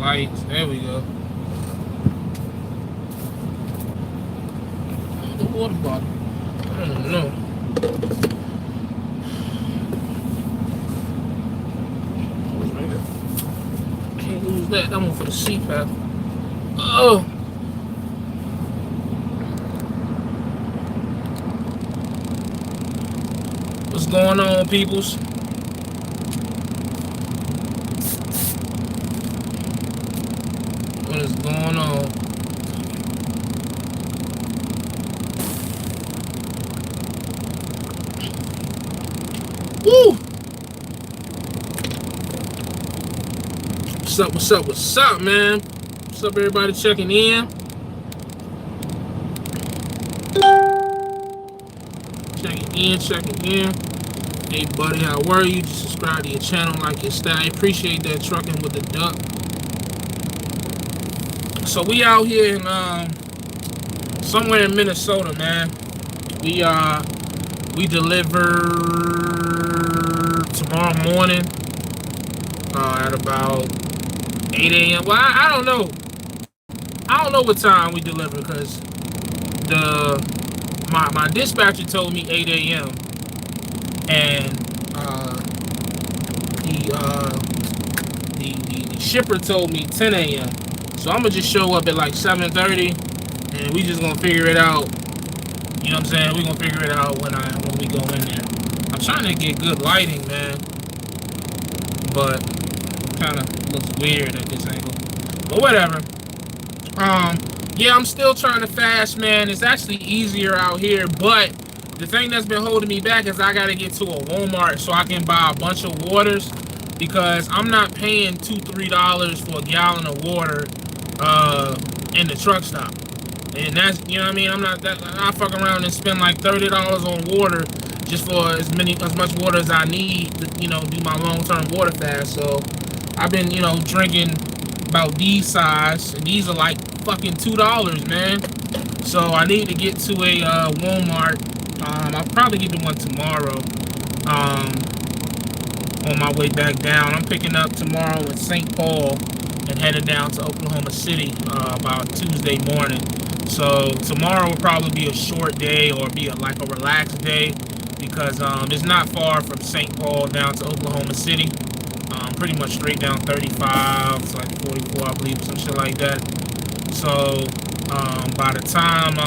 lights. There we go. The water bottle. I don't know. Can't lose that. That one for the CPAP. Oh. What's going on, peoples? What is going on? Woo! What's up, what's up, what's up, man? What's up, everybody checking in? Checking in. Hey, buddy, how are you? Just subscribe to your channel, like your style. I appreciate that, trucking with the duck. So we out here in somewhere in Minnesota, man. We deliver tomorrow morning at about 8 a.m. Well, I don't know. I don't know what time we deliver because my dispatcher told me 8 a.m. and the shipper told me 10 a.m. So I'm gonna just show up at like 7:30, and we just gonna figure it out. You know what I'm saying? We gonna figure it out when we go in there. I'm trying to get good lighting, man, but kind of looks weird at this angle. But whatever. Yeah, I'm still trying to fast, man. It's actually easier out here, but the thing that's been holding me back is I gotta get to a Walmart so I can buy a bunch of waters, because I'm not paying $2-3 for a gallon of water in the truck stop. And that's, you know what I mean? I fuck around and spend like $30 on water just for as much water as I need to, you know, do my long-term water fast. So I've been, you know, drinking about these size, and these are like fucking $2, man. So I need to get to a Walmart. I'll probably get to one tomorrow. On my way back down, I'm picking up tomorrow in St. Paul and headed down to Oklahoma City about Tuesday morning. So tomorrow will probably be a short day, or be like a relaxed day, because it's not far from St. Paul down to Oklahoma City. Pretty much straight down 35 to like 44, I believe, some shit like that. So by the time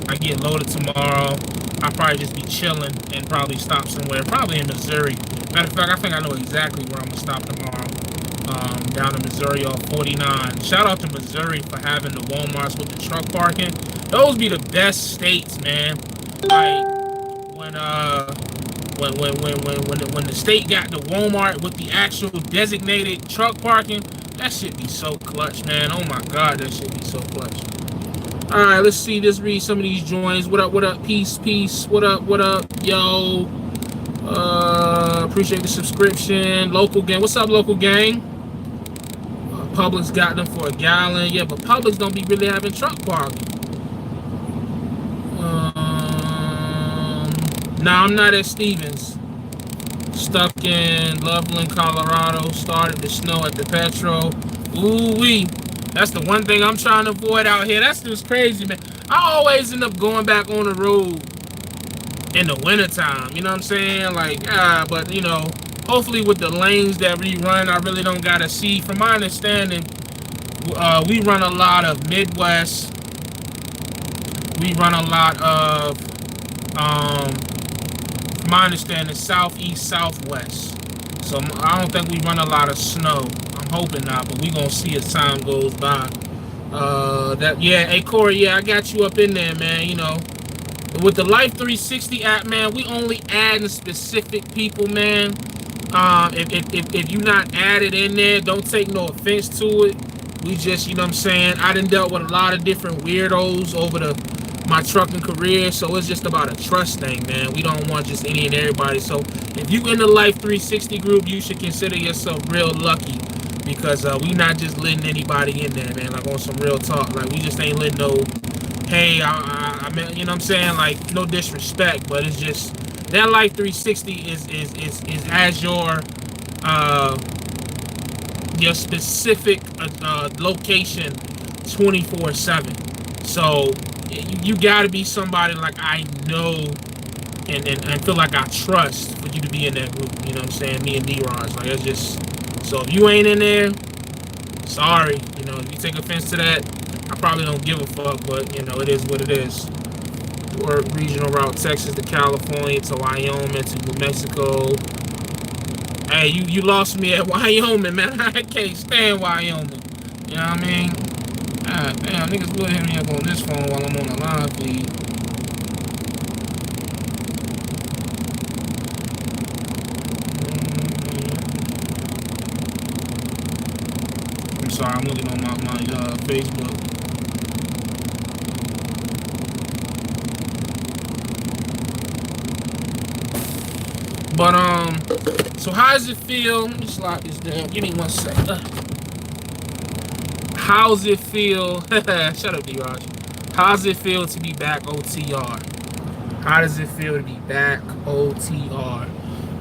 I get loaded tomorrow, I'll probably just be chilling and probably stop somewhere, probably in Missouri. Matter of fact, I think I know exactly where I'm gonna stop tomorrow. Down in Missouri off 49. Shout out to Missouri for having the Walmarts with the truck parking. Those be the best states, man. Like when the state got the Walmart with the actual designated truck parking, that shit be so clutch, man. Oh my god, that shit be so clutch. All right, let's see. Let's read some of these joins. What up? What up? Peace, peace. What up? What up? Yo. Appreciate the subscription. Local gang. What's up, local gang? Publix got them for a gallon. Yeah, but Publix don't be really having truck parking. Nah, I'm not at Stevens. Stuck in Loveland, Colorado. Started to snow at the Petro. Ooh-wee. That's the one thing I'm trying to avoid out here. That's just crazy, man. I always end up going back on the road in the wintertime. You know what I'm saying? Like, but, you know, hopefully with the lanes that we run, I really don't got to see. From my understanding, we run a lot of Midwest. We run a lot of, from my understanding, Southeast, Southwest. So I don't think we run a lot of snow. I'm hoping not, but we gonna see as time goes by. Yeah, hey Corey, yeah, I got you up in there, man. You know, with the Life 360 app, man, we only adding specific people, man. If you not added in there, don't take no offense to it. We just, you know what I'm saying, I done dealt with a lot of different weirdos over my trucking career, so it's just about a trust thing, man. We don't want just any and everybody. So if you in the Life 360 group, you should consider yourself real lucky, because we not just letting anybody in there, man. Like, on some real talk, like, we just ain't letting no, hey, I mean, you know what I'm saying, like, no disrespect, but it's just that Life 360 is has your your specific location 24/7. So you got to be somebody like I know and feel like I trust for you to be in that group. You know what I'm saying? Me and D-Raj. Like, it's just, so if you ain't in there, sorry. You know, if you take offense to that, I probably don't give a fuck, but, you know, it is what it is. Or regional route, Texas to California to Wyoming to New Mexico. Hey, you lost me at Wyoming, man. I can't stand Wyoming. You know what I mean? God damn, niggas will hit me up on this phone while I'm on the live feed. I'm sorry, I'm looking on my Facebook. But so how does it feel? Let me slide this down. Give me 1 sec. How's it feel? Shut up, D-Raj. How's it feel to be back OTR? How does it feel to be back OTR?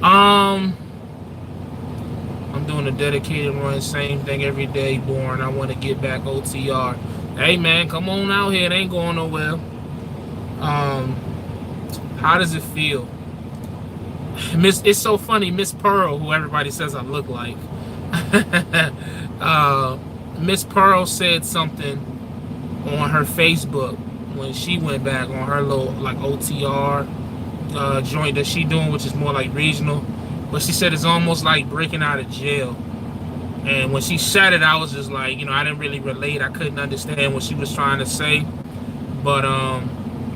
I'm doing a dedicated run, same thing every day, boring. I want to get back OTR. Hey man, come on out here. It ain't going nowhere. How does it feel? It's so funny, Miss Pearl, who everybody says I look like. Miss Pearl said something on her Facebook when she went back on her little like OTR joint that she doing, which is more like regional. But she said it's almost like breaking out of jail. And when she said it, I was just like, you know, I didn't really relate. I couldn't understand what she was trying to say. But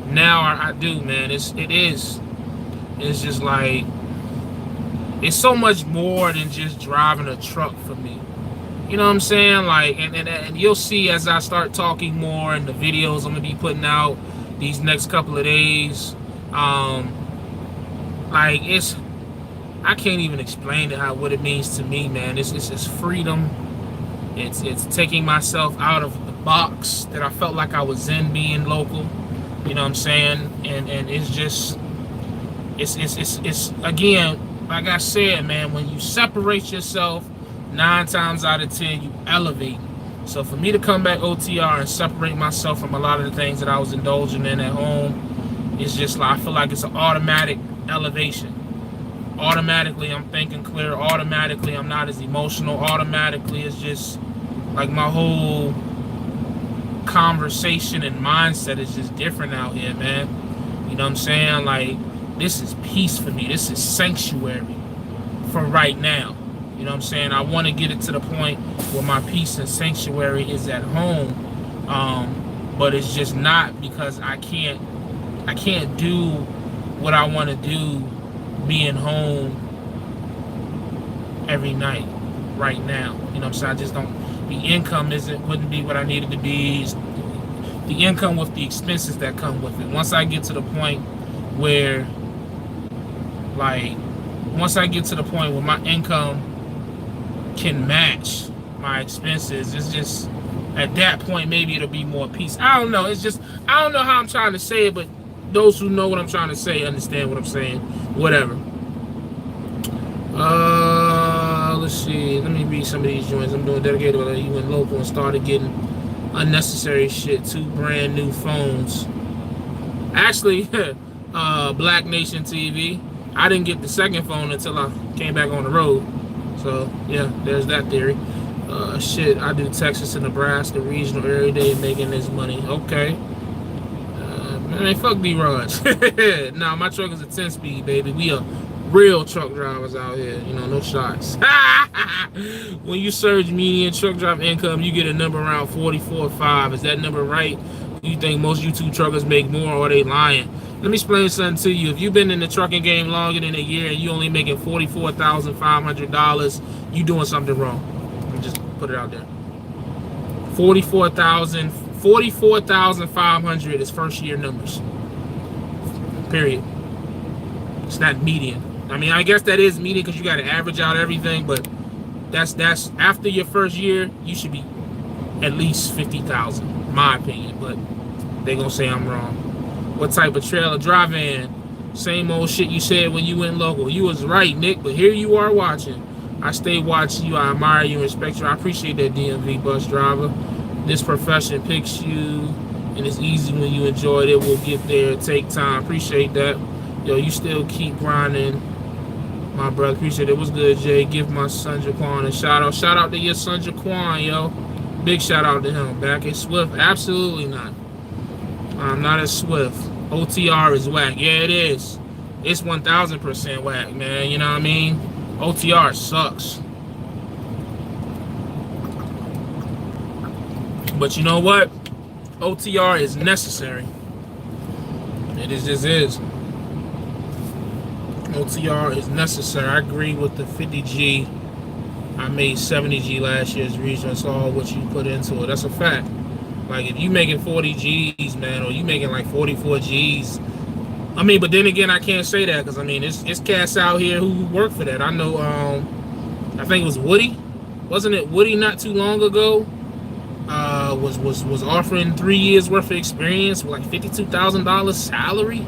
now I do, man. It is. It's just like, it's so much more than just driving a truck for me. You know what I'm saying? Like, and you'll see as I start talking more in the videos I'm gonna be putting out these next couple of days. Like, it's, I can't even explain what it means to me, man. It's freedom. It's taking myself out of the box that I felt like I was in being local. You know what I'm saying? And it's just, it's again, like I said, man, when you separate yourself, 9 times out of 10 you elevate. So for me to come back OTR and separate myself from a lot of the things that I was indulging in at home, it's just like, I feel like it's an automatic elevation. Automatically I'm thinking clear. Automatically I'm not as emotional. Automatically it's just like my whole conversation and mindset is just different out here, man. You know what I'm saying? Like, this is peace for me. This is sanctuary for right now. You know what I'm saying? I want to get it to the point where my peace and sanctuary is at home. But it's just not, because I can't do what I want to do being home every night right now. You know what I'm saying? I just don't, the income wouldn't be what I needed to be. The income with the expenses that come with it. Once I get to the point where, like, my income can match my expenses, it's just, at that point maybe it'll be more peace. I don't know. It's just, I don't know how I'm trying to say it, but those who know what I'm trying to say understand what I'm saying. Whatever. Let's see. Let me read some of these joints. I'm doing dedicated, but you went local and started getting unnecessary shit. 2 brand new phones. Actually, Black Nation TV. I didn't get the second phone until I came back on the road. So yeah, there's that theory. Shit, I do Texas to Nebraska regional every day making this money. Okay. Man, fuck D-Raj. Nah, my truck is a 10-speed, baby. We are real truck drivers out here. You know, no shots. When you search median truck driver income, you get a number around 44.5. Is that number right? Do you think most YouTube truckers make more, or are they lying? Let me explain something to you. If you've been in the trucking game longer than a year and you only making $44,500, you doing something wrong. Let me just put it out there. 44,500 is first year numbers. Period. It's not median. I mean, I guess that is median because you got to average out everything, but that's after your first year, you should be at least 50,000, in my opinion. But they gonna say I'm wrong. What type of trailer drive-in? Same old shit you said when you went local. You was right, Nick, but here you are watching. I stay watching you. I admire you and respect you. I appreciate that, DMV bus driver. This profession picks you, and it's easy when you enjoy it. We'll get there. Take time. Appreciate that. Yo, you still keep grinding, my brother. Appreciate it. What's good, Jay? Give my son Jaquan a shout out. Shout out to your son Jaquan, yo. Big shout out to him. Back at Swift? Absolutely not. I'm not as Swift. OTR is whack. Yeah, it is. It's 1000% whack, man. You know what I mean? OTR sucks. But you know what? OTR is necessary. It just is. OTR is necessary. I agree with the 50G. I made 70G last year's region. That's all what you put into it. That's a fact. Like, if you making 40 G's, man, or you making like 44 G's, I mean, but then again, I can't say that because, I mean, it's cats out here who work for that. I know, I think it was Woody. Wasn't it Woody not too long ago? Was offering 3 years worth of experience with like $52,000 salary.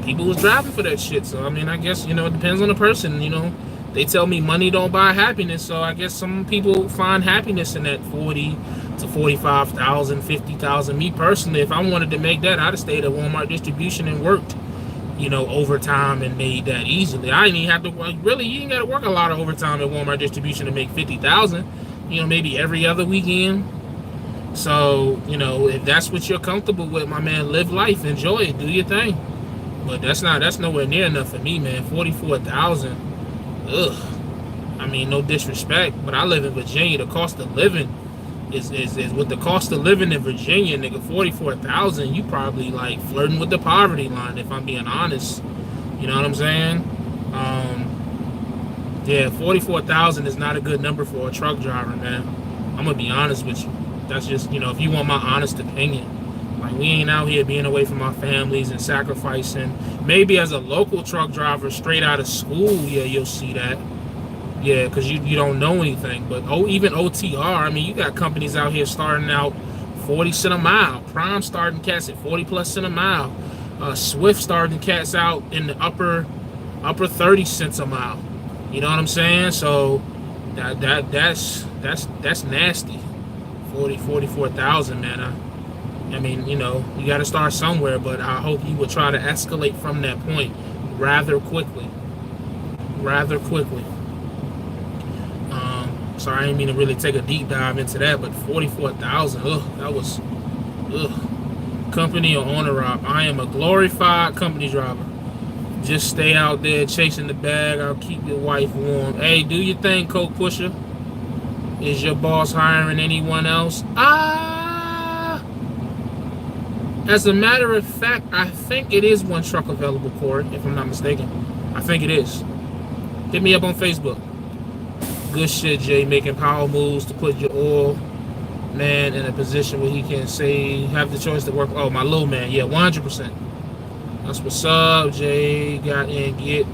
People was driving for that shit. So, I mean, I guess, you know, it depends on the person, you know. They tell me money don't buy happiness, so I guess some people find happiness in that 40 to 45,000, 50,000. Me personally, if I wanted to make that, I'd have stayed at Walmart distribution and worked, you know, overtime and made that easily. I didn't even have to work. Really, you ain't got to work a lot of overtime at Walmart distribution to make 50,000. You know, maybe every other weekend. So, you know, if that's what you're comfortable with, my man, live life, enjoy it, do your thing. But that's nowhere near enough for me, man. 44,000. Ugh. I mean, no disrespect, but I live in Virginia. The cost of living is with the cost of living in Virginia, nigga, 44,000. You probably like flirting with the poverty line, if I'm being honest. You know what I'm saying? Yeah, 44,000 is not a good number for a truck driver, man. I'm gonna be honest with you. That's just, you know, if you want my honest opinion. Like, we ain't out here being away from our families and sacrificing. Maybe as a local truck driver straight out of school, yeah, you'll see that. Yeah, because you don't know anything. But even OTR, I mean, you got companies out here starting out 40 cents a mile. Prime starting cats at 40 plus cents a mile. Swift starting cats out in the upper 30 cents a mile. You know what I'm saying? So that's nasty. 44,000, man. I mean, you know, you got to start somewhere, but I hope you will try to escalate from that point rather quickly. Sorry, I didn't mean to really take a deep dive into that, but 44,000, that was, company or owner op. I am a glorified company driver. Just stay out there chasing the bag. I'll keep your wife warm. Hey, do your thing, Coke Pusher. Is your boss hiring anyone else? As a matter of fact, I think it is one truck available, Corey, if I'm not mistaken. I think it is. Hit me up on Facebook. Good shit, Jay. Making power moves to put your oil man in a position where he can say, have the choice to work. Oh, my little man. Yeah, 100%. That's what's up, Jay. Got in, get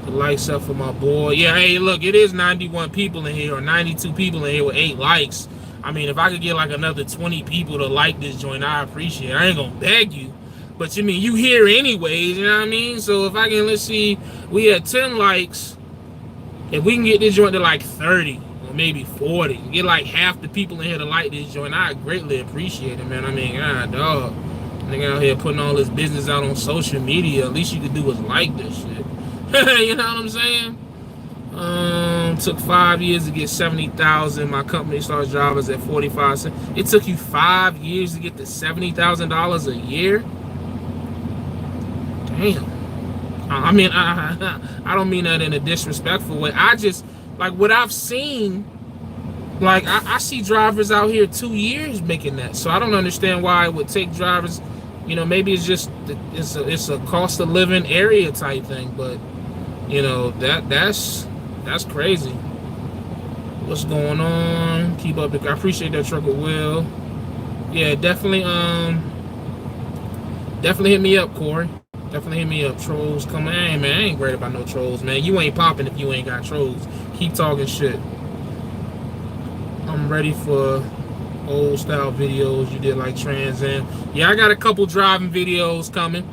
the likes up for my boy. Yeah, hey, look, it is 91 people in here, or 92 people in here with 8 likes. I mean, if I could get like another 20 people to like this joint, I appreciate it. I ain't gonna beg you, but you mean, you here anyways, you know what I mean? So if I can, let's see, we had 10 likes. If we can get this joint to like 30 or maybe 40, get like half the people in here to like this joint, I greatly appreciate it, man. I mean, God, dog. Nigga out here putting all his business out on social media. At least you could do is like this shit. You know what I'm saying? Took 5 years to get 70,000. My company starts drivers at 45 cents. It took you 5 years to get to $70,000 a year? Damn. I mean, I don't mean that in a disrespectful way. I just, like, what I've seen, like, I see drivers out here 2 years making that. So I don't understand why it would take drivers, you know, maybe it's just, it's a cost of living area type thing. But, you know, that's crazy. What's going on? Keep up the, I appreciate that, Trucker Will. Yeah, definitely hit me up, Corey. Definitely hit me up. Trolls coming. Hey, man, I ain't worried about no trolls, man. You ain't popping if you ain't got trolls. Keep talking shit. I'm ready for old style videos. You did like Trans Am. Yeah, I got a couple driving videos coming.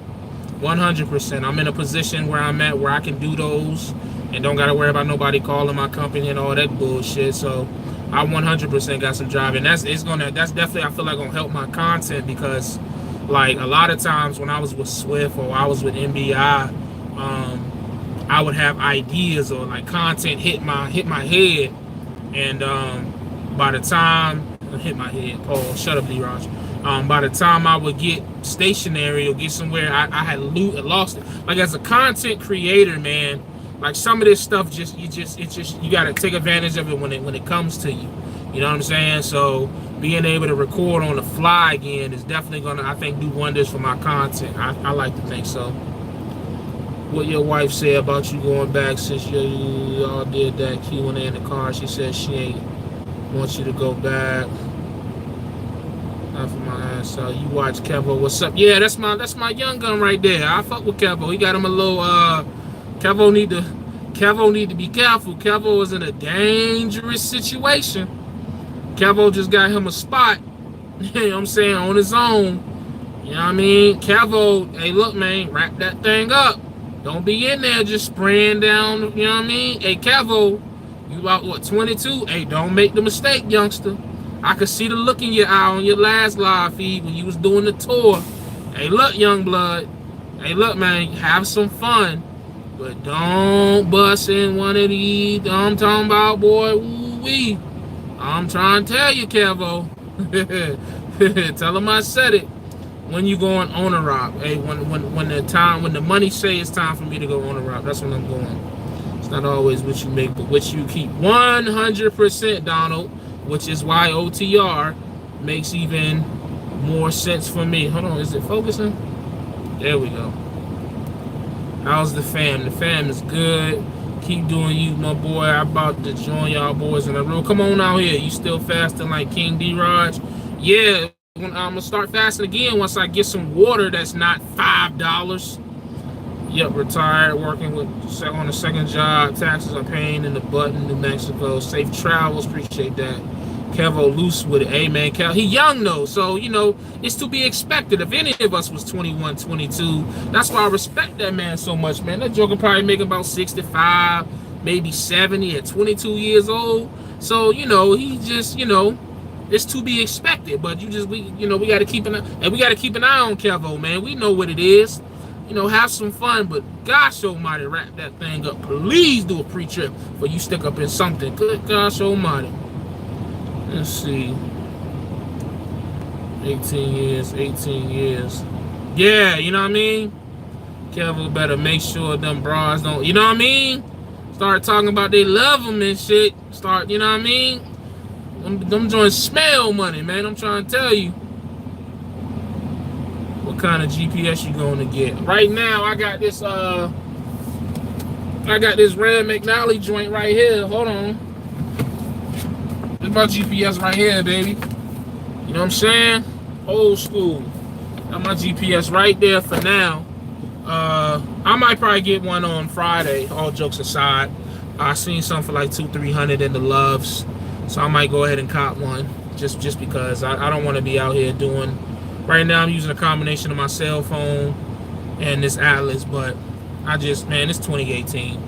100%. I'm in a position where I'm at where I can do those and don't gotta worry about nobody calling my company and all that bullshit. So I 100% got some drive, and that's definitely, I feel like, gonna help my content, because like a lot of times when I was with Swift or I was with MBI, I would have ideas or like content hit my head, and by the time hit my head, Paul, shut up, D-Raj. By the time I would get stationary or get somewhere, I had lost it. Like, as a content creator, man, like some of this stuff you gotta take advantage of it when it comes to you. You know what I'm saying? So being able to record on the fly again is definitely gonna, I think, do wonders for my content. I like to think so. What your wife said about you going back since you all did that Q&A in the car? She said she ain't want you to go back. Not for my ass. You watch Kevo. What's up? Yeah, that's my young gun right there. I fuck with Kevo. He got him a little. Kevo need to be careful. Kevo is in a dangerous situation. Kevo just got him a spot. You know what I'm saying, on his own. You know what I mean? Kevo, hey, look, man, wrap that thing up. Don't be in there just spraying down. You know what I mean? Hey, Kevo, you about what, 22? Hey, don't make the mistake, youngster. I could see the look in your eye on your last live feed when you was doing the tour. Hey, look, young blood. Hey, look, man, have some fun, but don't bust in one of these. I'm talking about, boy, woo-wee. I'm trying to tell you, Kevo. Tell him I said it. When you going on a rock, hey, when the money say it's time for me to go on a rock, that's when I'm going. It's not always what you make, but what you keep. 100%, Donald. Which is why OTR makes even more sense for me. Hold on, is it focusing? There we go. How's the fam? The fam is good. Keep doing you, my boy. I'm about to join y'all boys in the room. Come on out here. You still fasting like King D-Raj? Yeah, I'm going to start fasting again once I get some water that's not $5. Yep, retired, working on a second job. Taxes are paying in the butt in New Mexico. Safe travels, appreciate that. Kevo loose with it. Hey, man, he young, though, so, you know, it's to be expected. If any of us was 21, 22, that's why I respect that man so much, man. That joker probably making about 65, maybe 70 at 22 years old. So, you know, he just, you know, it's to be expected. But we got to keep an eye, and we got to keep an eye on Kevo, man. We know what it is. You know, have some fun, but gosh almighty, wrap that thing up. Please do a pre-trip before you stick up in something. Good gosh almighty. Let's see. 18 years. Yeah, you know what I mean? Kevo better make sure them bras don't, you know what I mean? Start talking about they love them and shit. Start, you know what I mean? Them joints smell money, man. I'm trying to tell you. What kind of GPS you going to get? Right now, I got this Rand McNally joint right here. Hold on. This my GPS right here, baby. You know what I'm saying? Old school. Got my GPS right there for now. I might probably get one on Friday, all jokes aside. I seen something for like $200-300 in the Loves. So I might go ahead and cop one. Just because I don't want to be out here doing. Right now I'm using a combination of my cell phone and this Atlas, but it's 2018.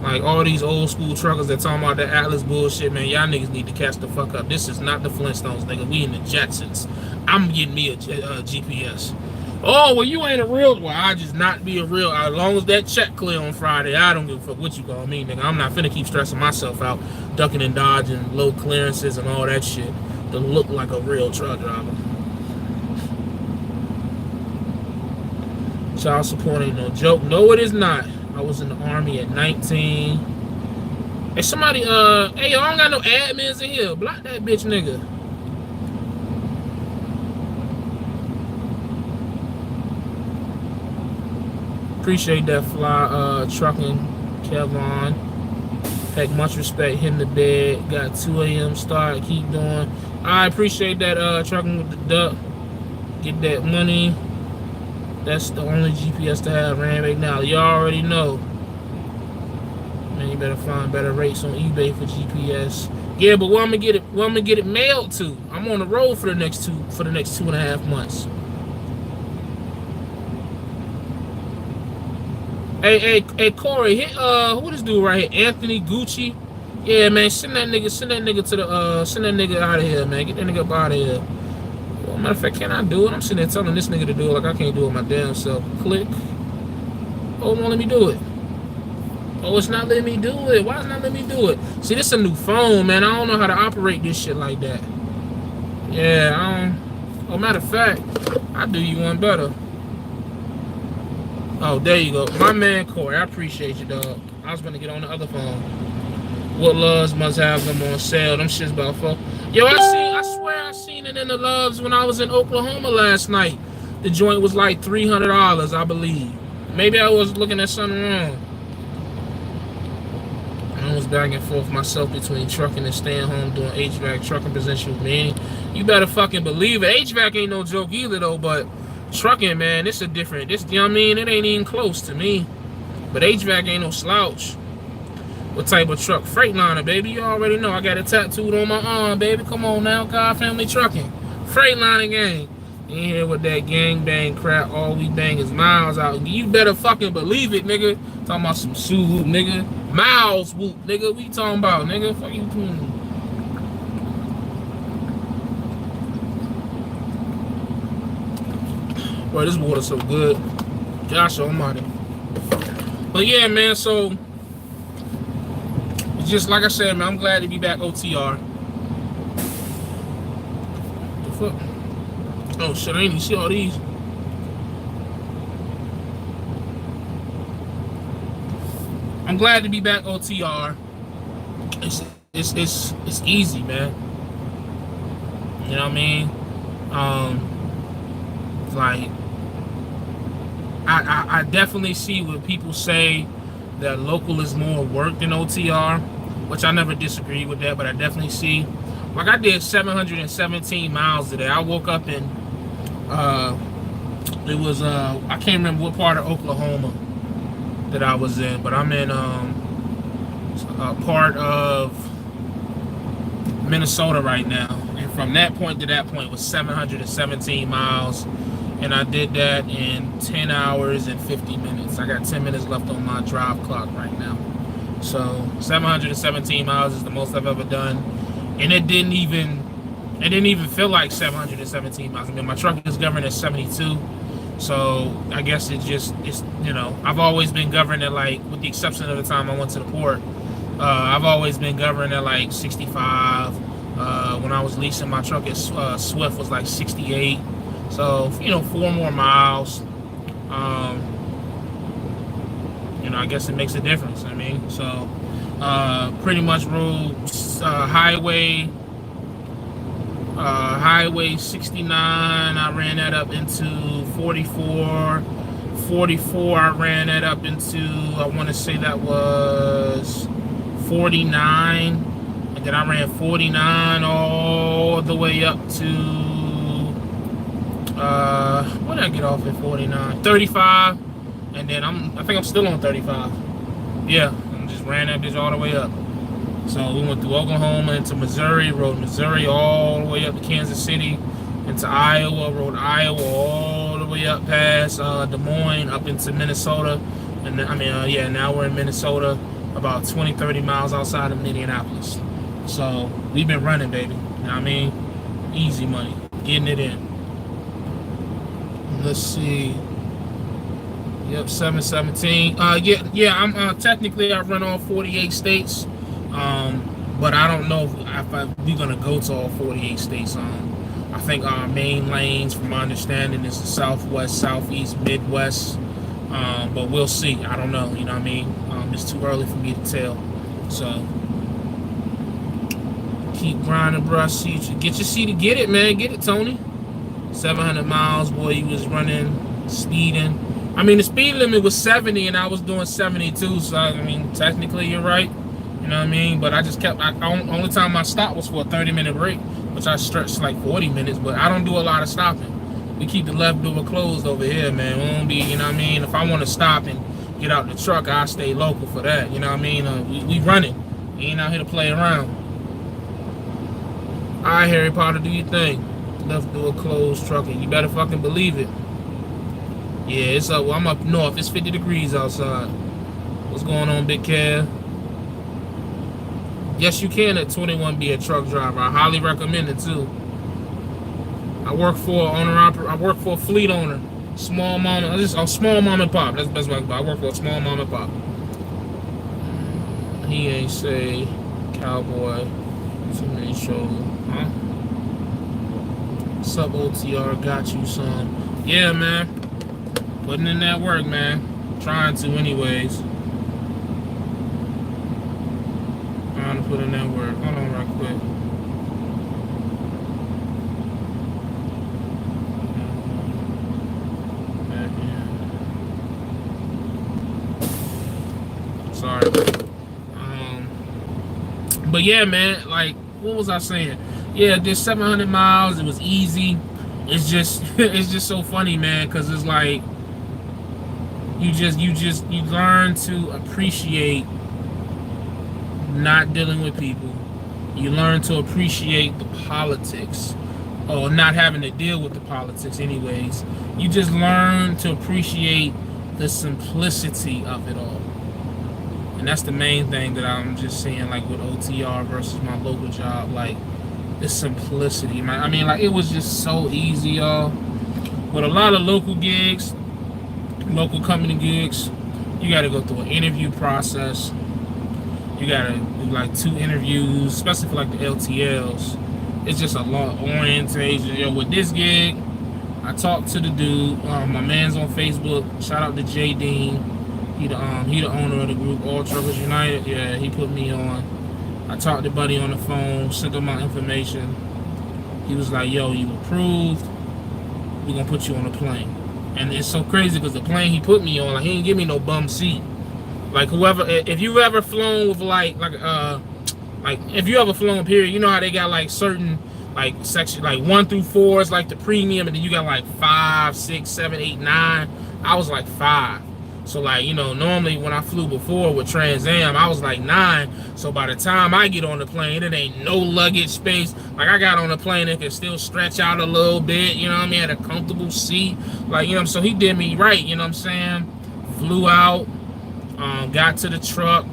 Like, all these old school truckers that talking about that Atlas bullshit, man, y'all niggas need to catch the fuck up. This is not the Flintstones, nigga. We in the Jetsons. I'm getting me a GPS. Oh, well, you ain't a real. Well, I just not be a real. As long as that check clear on Friday, I don't give a fuck what you call me, nigga. I'm not finna keep stressing myself out, ducking and dodging, low clearances and all that shit to look like a real truck driver. Child support ain't no joke. No, it is not. I was in the Army at 19. Hey, somebody, hey, yo, I don't got no admins in here. Block that bitch, nigga. Appreciate that fly, trucking, Kevon. Heck, much respect, hitting the bed. Got 2 a.m. start, keep doing. I appreciate that, trucking with the duck. Get that money. That's the only GPS to have ran right now. You already know. Man, you better find better rates on eBay for GPS. Yeah, but where I'm gonna get it mailed to? I'm on the road for the next 2.5 months. Hey, Corey, hit who this dude right here? Anthony Gucci. Yeah, man, send that nigga to the send that nigga out of here, man. Get that nigga up out of here. Well, matter of fact, can I do it? I'm sitting there telling this nigga to do it like I can't do it my damn self. Click. Oh, it won't let me do it. Oh, it's not letting me do it. Why is it not letting me do it? See, this is a new phone, man. I don't know how to operate this shit like that. Yeah, I don't. Oh, matter of fact, I'll do you one better. Oh, there you go. My man, Corey, I appreciate you, dog. I was gonna get on the other phone. What Loves must have them on sale. Them shit's about fuck. Yo, I swear I seen it in the Loves when I was in Oklahoma last night. The joint was like $300, I believe. Maybe I was looking at something wrong. I was back and forth myself between trucking and staying home doing HVAC trucking position. Man, you better fucking believe it. HVAC ain't no joke either though, but trucking, man, it's a different. This, you know what I mean? It ain't even close to me. But HVAC ain't no slouch. What type of truck? Freightliner, baby. You already know. I got it tattooed on my arm, baby. Come on now, God Family Trucking. Freightliner gang. You ain't here with that gang bang crap. All we bang is miles out. You better fucking believe it, nigga. Talking about some Sue whoop, nigga. Miles whoop, nigga. What you talking about, nigga? Fuck you doing? Boy, this water's so good. Josh almighty. But yeah, man, so just like I said, man, I'm glad to be back OTR. The fuck? Oh shit, I ain't even see all these. I'm glad to be back OTR. It's easy, man. You know what I mean? Like I definitely see what people say that local is more work than OTR, which I never disagree with that, but I definitely see. Like I did 717 miles today. I woke up in it was I can't remember what part of Oklahoma that I was in, but I'm in a part of Minnesota right now, and from that point to that point was 717 miles, and I did that in 10 hours and 50 minutes. I got 10 minutes left on my drive clock right now. So 717 miles is the most I've ever done, and it didn't even feel like 717 miles. I mean, my truck is governed at 72, so I guess it's you know, I've always been governed at, like, with the exception of the time I went to the port, I've always been governed at like 65. When I was leasing my truck at Swift was like 68. So, you know, 4 more miles. You know, I guess it makes a difference. I mean, so pretty much rode highway 69. I ran that up into 44. 44. I ran that up into, I want to say that was 49. And then I ran 49 all the way up to when did I get off at 49? 35. And then I think I'm still on 35. Yeah, I just ran that bitch all the way up. So we went through Oklahoma into Missouri, rode Missouri all the way up to Kansas City, into Iowa, rode Iowa all the way up past Des Moines, up into Minnesota. And I mean, yeah, now we're in Minnesota, about 20-30 miles outside of Minneapolis. So we've been running, baby. You know what I mean? Easy money, getting it in. Let's see. Yep, 717. Yeah. I'm technically I run all 48 states, but I don't know if we're gonna go to all 48 states. I think our main lanes, from my understanding, is the Southwest, Southeast, Midwest. But we'll see. I don't know. You know what I mean? It's too early for me to tell. So keep grinding, bro. See you get your C to get it, man. Get it, Tony. 700 miles, boy. You was running, speeding. I mean, the speed limit was 70 and I was doing 72, so I mean, technically you're right, you know what I mean? But I just kept, only time I stopped was for a 30-minute break, which I stretched like 40 minutes, but I don't do a lot of stopping. We keep the left door closed over here, man. We won't be, you know what I mean? If I want to stop and get out the truck, I stay local for that, you know what I mean? We run it. We ain't out here to play around. All right, Harry Potter, do your thing. Left door closed trucking. You better fucking believe it. Yeah, it's up. Well, I'm up north. It's 50 degrees outside. What's going on, Big Kev? Yes, you can at 21 be a truck driver. I highly recommend it too. I work for I work for a fleet owner. Small mom. Just a small mom and pop. That's the best way. I work for a small mom and pop. He ain't say cowboy. Too many shows. Huh? Sub OTR got you some. Yeah, man. Putting in that work, man. Trying to, anyways. Trying to put in that work. Hold on, right quick. Sorry. But yeah, man. Like, what was I saying? Yeah, did 700 miles. It was easy. It's just, it's just so funny, man. Cause it's like, you learn to appreciate not dealing with people. You learn to appreciate the politics, or not having to deal with the politics anyways. You just learn to appreciate the simplicity of it all. And that's the main thing that I'm just seeing, like with OTR versus my local job, like the simplicity. I mean, like, it was just so easy, y'all. With a lot of local gigs, local company gigs, you got to go through an interview process. You got to do like 2 interviews, especially for like the LTLs. It's just a long orientation. Yo, with this gig, I talked to the dude. My man's on Facebook. Shout out to J Dean. He the owner of the group All Truckers United. Yeah, he put me on. I talked to Buddy on the phone, sent him my information. He was like, yo, you approved. We're going to put you on a plane. And it's so crazy because the plane he put me on, like, he didn't give me no bum seat. Like, whoever, if you've ever flown with like if you ever flown, period, you know how they got like certain like section, like 1 through 4 is like the premium, and then you got like 5, 6, 7, 8, 9. I was like 5. So, like, you know, normally when I flew before with Trans Am, I was like 9. So by the time I get on the plane, it ain't no luggage space. Like, I got on the plane, it can still stretch out a little bit, you know what I mean? Had a comfortable seat. Like, you know, so he did me right, you know what I'm saying? Flew out, got to the truck.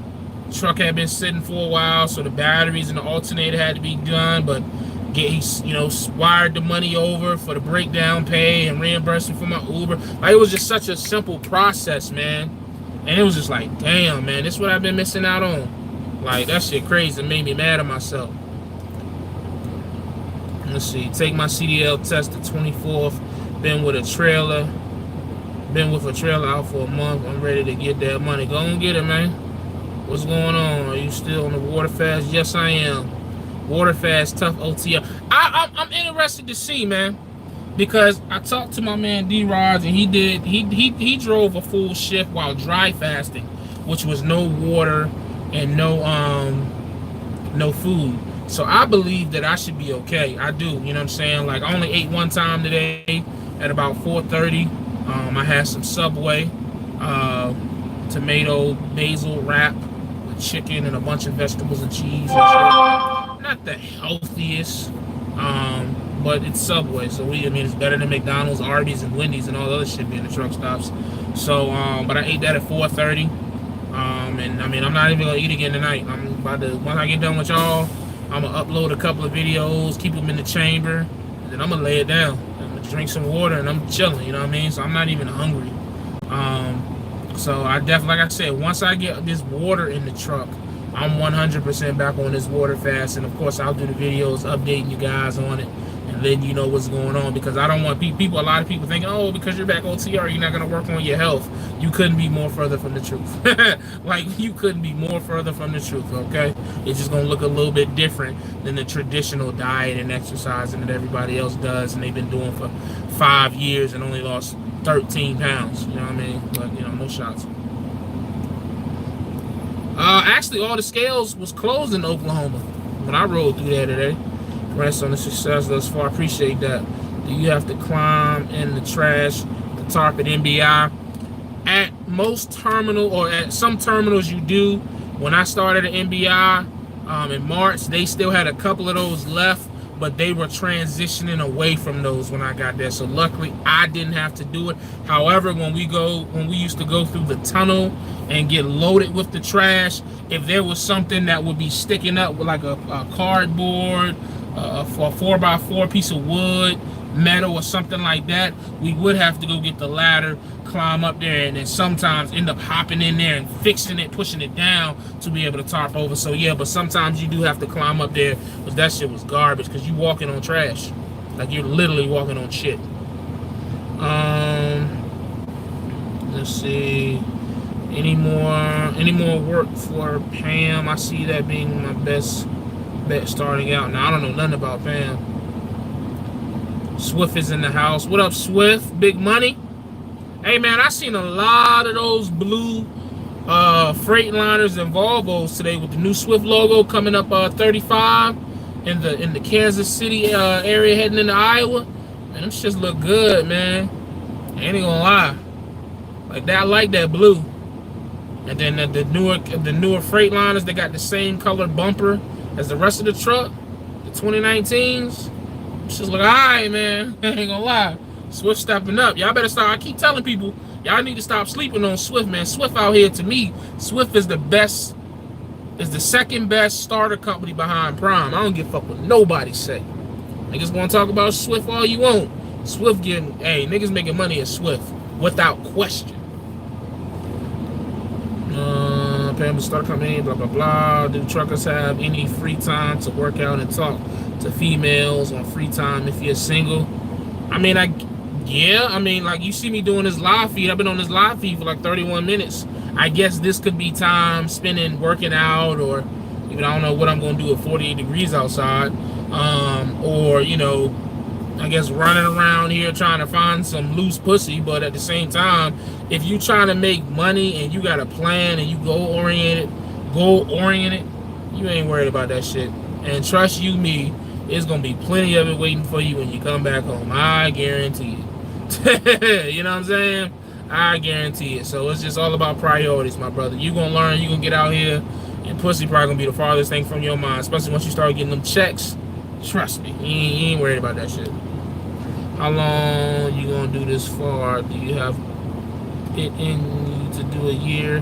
Truck had been sitting for a while, so the batteries and the alternator had to be done, but he, you know, wired the money over for the breakdown pay and reimbursement for my Uber. Like, it was just such a simple process, man. And it was just like, damn, man, this is what I've been missing out on. Like, that shit crazy. It made me mad at myself. Let's see. Take my CDL test the 24th. Been with a trailer out for a month. I'm ready to get that money. Go and get it, man. What's going on? Are you still on the water fast? Yes, I am. Water fast, tough OTR. I'm interested to see, man, because I talked to my man D-Rods, and he drove a full shift while dry fasting, which was no water and no food. So I believe that I should be okay. I do, you know what I'm saying? Like, I only ate one time today at about 4:30. I had some Subway, tomato basil wrap with chicken and a bunch of vegetables and cheese and shit. Not the healthiest, but it's Subway, so I mean, it's better than McDonald's, Arby's, and Wendy's, and all the other shit being the truck stops. So, but I ate that at 4:30, and I mean, I'm not even gonna eat again tonight. I'm about to, once I get done with y'all, I'm gonna upload a couple of videos, keep them in the chamber, and then I'm gonna lay it down. I'm gonna drink some water, and I'm chilling. You know what I mean? So I'm not even hungry. So I definitely, like I said, once I get this water in the truck, I'm 100% back on this water fast, and of course I'll do the videos updating you guys on it and letting you know what's going on, because I don't want people, a lot of people thinking, oh, because you're back on TR, you're not going to work on your health. You couldn't be more further from the truth. Like, you couldn't be more further from the truth, okay? It's just going to look a little bit different than the traditional diet and exercising that everybody else does, and they've been doing for 5 years and only lost 13 pounds, you know what I mean? But, you know, no shots. Actually, all the scales was closed in Oklahoma when I rode through there today. Rest on the success thus far. Appreciate that. Do you have to climb in the trash, the tarp at MBI? At most terminal, or at some terminals you do. When I started at MBI in March, they still had a couple of those left, but they were transitioning away from those when I got there. So luckily I didn't have to do it. However, when we used to go through the tunnel and get loaded with the trash, if there was something that would be sticking up with like a cardboard, a 4x4 piece of wood, metal, or something like that, we would have to go get the ladder, climb up there, and then sometimes end up hopping in there and fixing it, pushing it down to be able to tarp over. So yeah, but sometimes you do have to climb up there because that shit was garbage, because you walking on trash. Like, you're literally walking on shit. Let's see. Any more work for Pam? I see that being my best bet starting out. Now, I don't know nothing about Pam. Swift is in the house. What up, Swift? Big money? Hey, man, I seen a lot of those blue Freightliners and Volvos today with the new Swift logo coming up 35 in the Kansas City area heading into Iowa. Man, them shits look good, man. I ain't gonna lie. Like that, I like that blue. And then the newer Freightliners, they got the same color bumper as the rest of the truck. The 2019s. Just look alright, man. I ain't gonna lie. Swift stepping up. Y'all better start. I keep telling people, y'all need to stop sleeping on Swift, man. Swift out here, to me, Swift is the best, is the second best starter company behind Prime. I don't give a fuck what nobody say. Niggas wanna talk about Swift all you want. Swift getting, hey, niggas making money at Swift without question. Paying to start coming in, blah blah blah. Do truckers have any free time to work out and talk to females on free time if you're single? I mean, yeah, I mean, like, you see me doing this live feed. I've been on this live feed for like 31 minutes. I guess this could be time spending working out, or even, I don't know what I'm going to do at 48 degrees outside, or, you know, I guess running around here trying to find some loose pussy. But at the same time, if you trying to make money and you got a plan and you goal oriented, you ain't worried about that shit. And trust you me, there's gonna be plenty of it waiting for you when you come back home. I guarantee it. You know what I'm saying? I guarantee it. So it's just all about priorities, my brother. You gonna learn, you gonna get out here, and pussy probably gonna be the farthest thing from your mind, especially once you start getting them checks. Trust me, you ain't worried about that shit. How long you gonna do this for? Do you have it in you to do a year?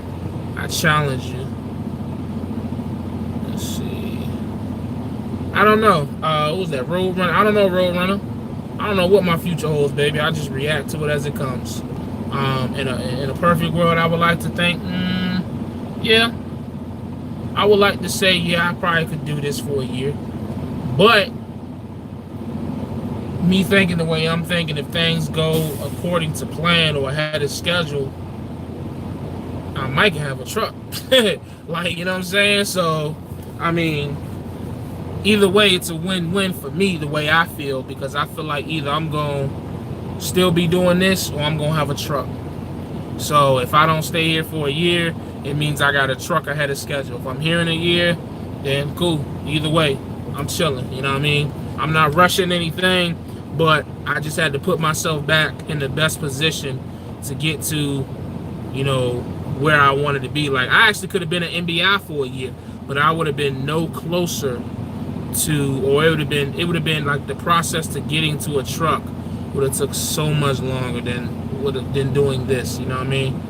I challenge you. Let's see. I don't know. What was that? Roadrunner? I don't know, Roadrunner. I don't know what my future holds, baby. I just react to it as it comes. In a perfect world, I would like to think, yeah. I would like to say, yeah, I probably could do this for a year. But me thinking the way I'm thinking, if things go according to plan or ahead of schedule, I might have a truck. Like, you know what I'm saying? So, I mean, either way, it's a win-win for me, the way I feel, because I feel like either I'm going to still be doing this or I'm going to have a truck. So if I don't stay here for a year, it means I got a truck ahead of schedule. If I'm here in a year, then cool. Either way, I'm chilling. You know what I mean? I'm not rushing anything, but I just had to put myself back in the best position to get to, you know, where I wanted to be. Like, I actually could have been an MBI for a year, but I would have been no closer to, or it would have been like the process to getting to a truck would have took so much longer than doing this. You know what I mean?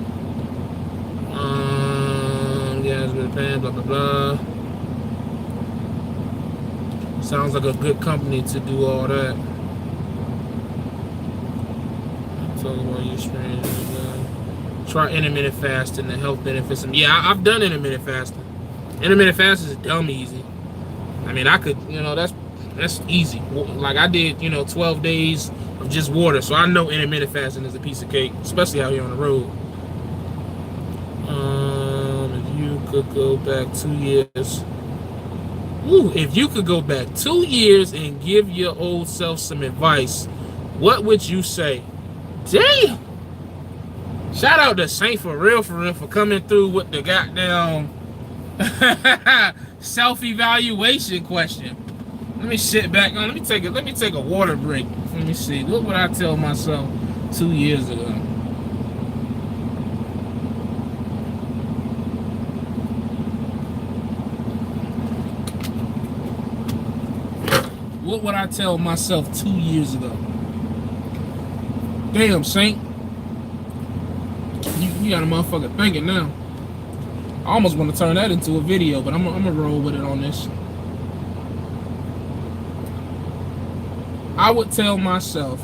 Yeah, it's been paying, blah blah blah. Sounds like a good company to do all that. Talk about your experience. Try intermittent fasting, the health benefits. Yeah, I've done intermittent fasting. Intermittent fasting is dumb easy. I mean, I could, you know, that's easy. Like, I did, you know, 12 days of just water, so I know intermittent fasting is a piece of cake, especially out here on the road. If you could go back 2 years. Ooh, if you could go back 2 years and give your old self some advice, what would you say? Damn! Shout out to Saint for real for coming through with the goddamn self-evaluation question. Let me sit back on. Let me take a water break. Let me see. What would I tell myself 2 years ago? What would I tell myself 2 years ago? Damn, Saint. You got a motherfucker thinking now. I almost want to turn that into a video, but I'm gonna roll with it on this. I would tell myself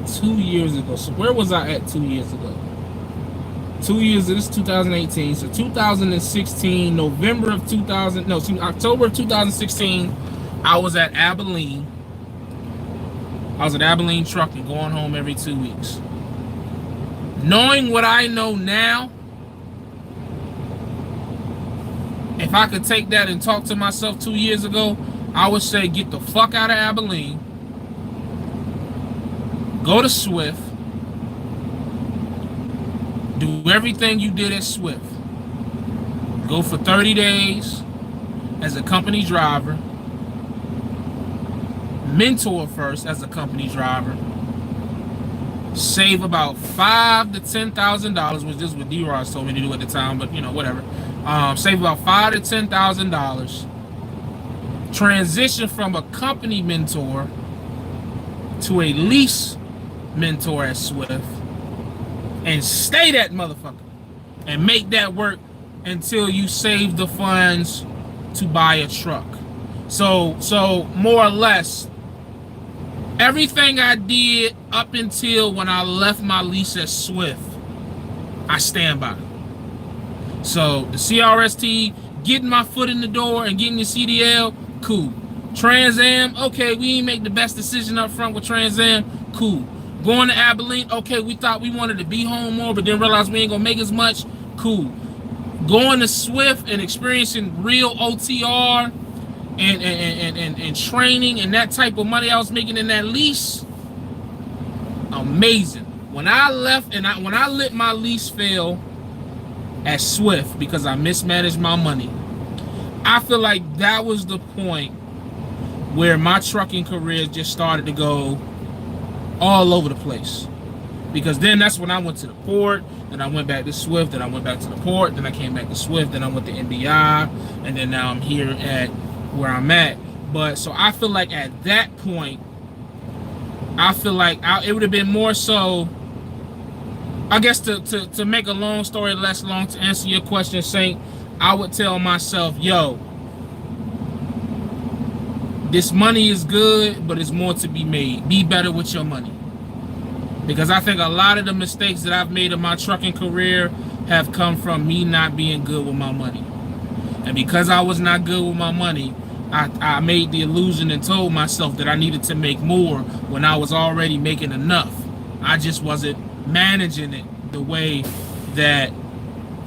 2 years ago. So where was I at 2 years ago? 2 years, this is 2018. So 2016, October of 2016, I was at Abilene. I was at Abilene trucking, going home every 2 weeks. Knowing what I know now, if I could take that and talk to myself 2 years ago, I would say get the fuck out of Abilene, go to Swift, do everything you did at Swift, go for 30 days as a company driver, mentor first as a company driver, save about $5,000 to $10,000, which is what D-Rod told me to do at the time, but you know, whatever. Save about $5,000 to $10,000. Transition from a company mentor to a lease mentor at Swift, and stay that motherfucker and make that work until you save the funds to buy a truck. So more or less, everything I did up until when I left my lease at Swift, I stand by. So the CRST, getting my foot in the door and getting your CDL, cool. Trans Am, okay, we didn't make the best decision up front with Trans Am, cool. Going to Abilene, okay, we thought we wanted to be home more, but then realized we ain't gonna make as much, cool. Going to Swift and experiencing real OTR and training and that type of money I was making in that lease, amazing. When I left and when I let my lease fail at Swift because I mismanaged my money, I feel like that was the point where my trucking career just started to go all over the place. Because then that's when I went to the port, then I went back to Swift, then I went back to the port, then I came back to Swift, then I went to NBI, and then now I'm here at where I'm at. But so I feel like at that point, I feel like it would have been more so, I guess to make a long story less long, to answer your question, Saint, I would tell myself, yo, this money is good, but it's more to be made. Be better with your money. Because I think a lot of the mistakes that I've made in my trucking career have come from me not being good with my money. And because I was not good with my money, I made the illusion and told myself that I needed to make more when I was already making enough. I just wasn't managing it the way that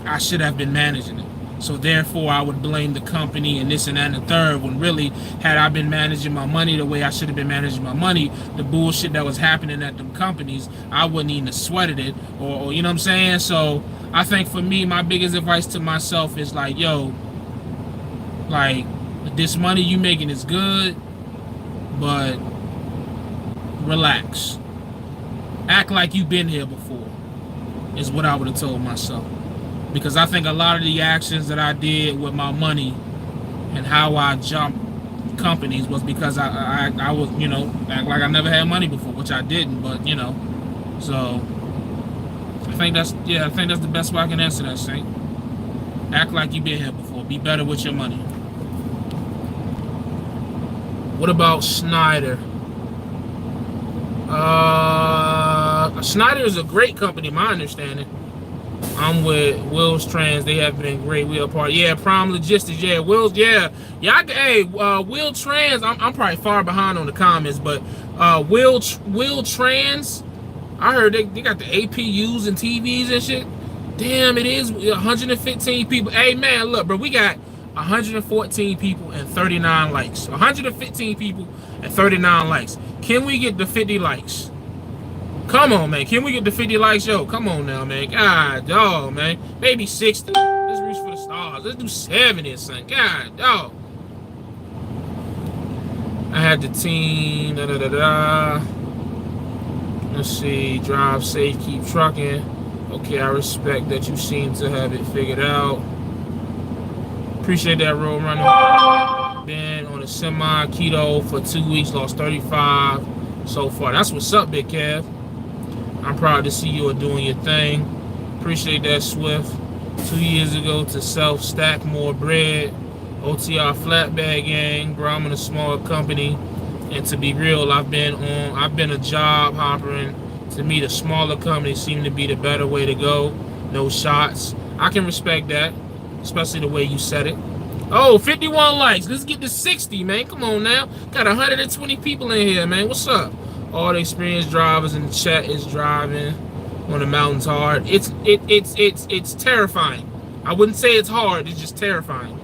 I should have been managing it. So therefore, I would blame the company and this and that and the third, when really, had I been managing my money the way I should have been managing my money, the bullshit that was happening at them companies, I wouldn't even have sweated it, or you know what I'm saying? So I think for me, my biggest advice to myself is like, yo, like, this money you making is good, but relax. Act like you've been here before, is what I would have told myself. Because I think a lot of the actions that I did with my money and how I jumped companies was because I was, you know, act like I never had money before, which I didn't, but, you know. So I think that's the best way I can answer that, Saint. Act like you've been here before. Be better with your money. What about Schneider? Schneider is a great company, my understanding. I'm with Will's Trans. They have been great. We are part. Yeah, Prime Logistics. Yeah, Will's. Yeah, yeah. Hey, Will Trans. I'm probably far behind on the comments, but Will Trans. I heard they got the APUs and TVs and shit. Damn, it is 115 people. Hey man, look, bro, we got 114 people and 39 likes. 115 people and 39 likes. Can we get the 50 likes? Come on, man. Can we get the 50 likes? Yo, come on now, man. God, dog, man. Maybe 60. Let's reach for the stars. Let's do 70 son. God, dog. I had the team. Let's see. Drive safe, keep trucking. Okay, I respect that you seem to have it figured out. Appreciate that, Road Runner. Been on a semi keto for 2 weeks, lost 35 so far. That's what's up, Big Kev. I'm proud to see you are doing your thing. Appreciate that, Swift. 2 years ago to self-stack more bread. OTR flatbed gang, bro. I'm in a small company. And to be real, I've been a job hopper, and to me, the smaller companies seem to be the better way to go. No shots. I can respect that, especially the way you said it. Oh, 51 likes. Let's get to 60, man. Come on now. Got 120 people in here, man. What's up? All the experienced drivers in the chat is driving on the mountains hard. It's terrifying. I wouldn't say it's hard. It's just terrifying.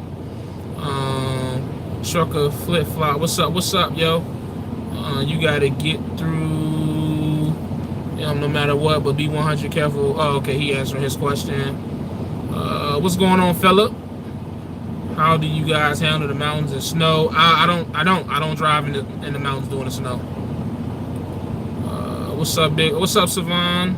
Trucker flip flop. What's up, yo? You gotta get through, no matter what, but be 100 careful. Oh, okay, he answering his question. What's going on, Philip? How do you guys handle the mountains and snow? I don't drive in the mountains during the snow. What's up, big? What's up, Savannah?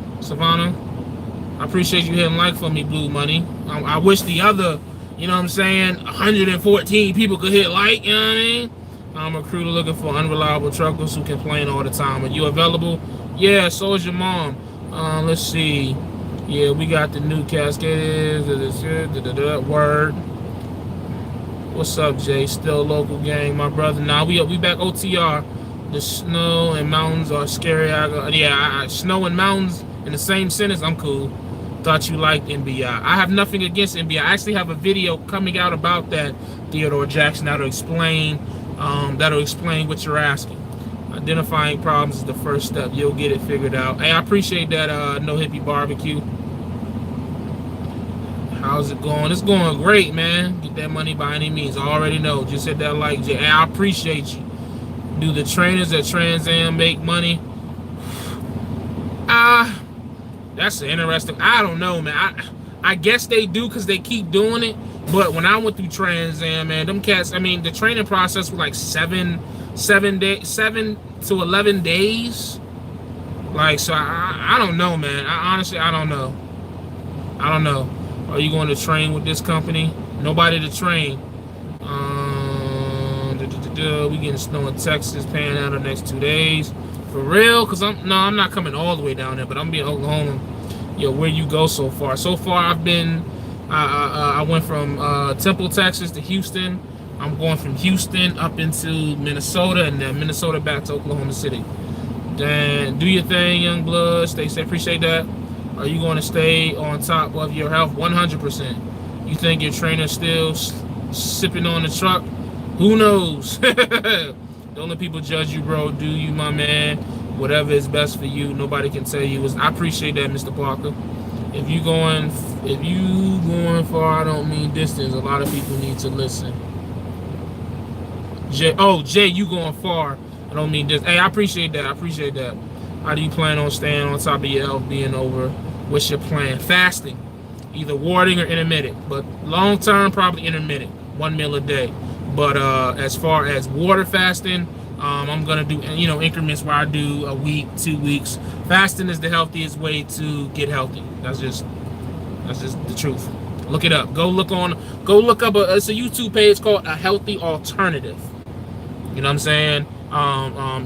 I appreciate you hitting like for me, Blue Money. I wish the other, 114 people could hit like, you know what I mean? I'm a recruiter looking for unreliable truckers who complain all the time. Are you available? Yeah, so is your mom. Let's see. Yeah, we got the new Cascades. Word. What's up, Jay? Still local gang, my brother. Nah, we back OTR. The snow and mountains are scary. Snow and mountains in the same sentence. I'm cool. Thought you liked NBI. I have nothing against NBI. I actually have a video coming out about that, Theodore Jackson, that'll explain what you're asking. Identifying problems is the first step. You'll get it figured out. Hey, I appreciate that, No Hippie Barbecue. How's it going? It's going great, man. Get that money by any means. I already know. Just hit that like. Hey, I appreciate you. Do the trainers at Trans Am make money? That's interesting. I don't know, man. I guess they do because they keep doing it. But when I went through Trans Am, man, them cats, the training process was like 7 to 11 days. Like, so I don't know, man. Honestly, I don't know. Are you going to train with this company? Nobody to train. We getting snow in Texas, Panhandle the next 2 days. For real? Because I'm not coming all the way down there, but I'm being Oklahoma. Yo, where you go so far? So far, I've been, I went from Temple, Texas to Houston. I'm going from Houston up into Minnesota, and then Minnesota back to Oklahoma City. Then do your thing, young blood. Stay safe. Appreciate that. Are you going to stay on top of your health? 100%. You think your trainer's still sipping on the truck? Who knows? The only people judge you, bro. Do you, my man? Whatever is best for you. Nobody can tell you. I appreciate that, Mr. Parker. If you going far, I don't mean distance. A lot of people need to listen. Jay, you going far. I don't mean distance. Hey, I appreciate that. How do you plan on staying on top of your health being over? What's your plan? Fasting. Either warding or intermittent. But long term, probably intermittent. 1 meal a day. But as far as water fasting, I'm gonna do increments where I do a week, 2 weeks. Fasting is the healthiest way to get healthy. That's just the truth. Look it up. Go look up it's a YouTube page called A Healthy Alternative. You know what I'm saying?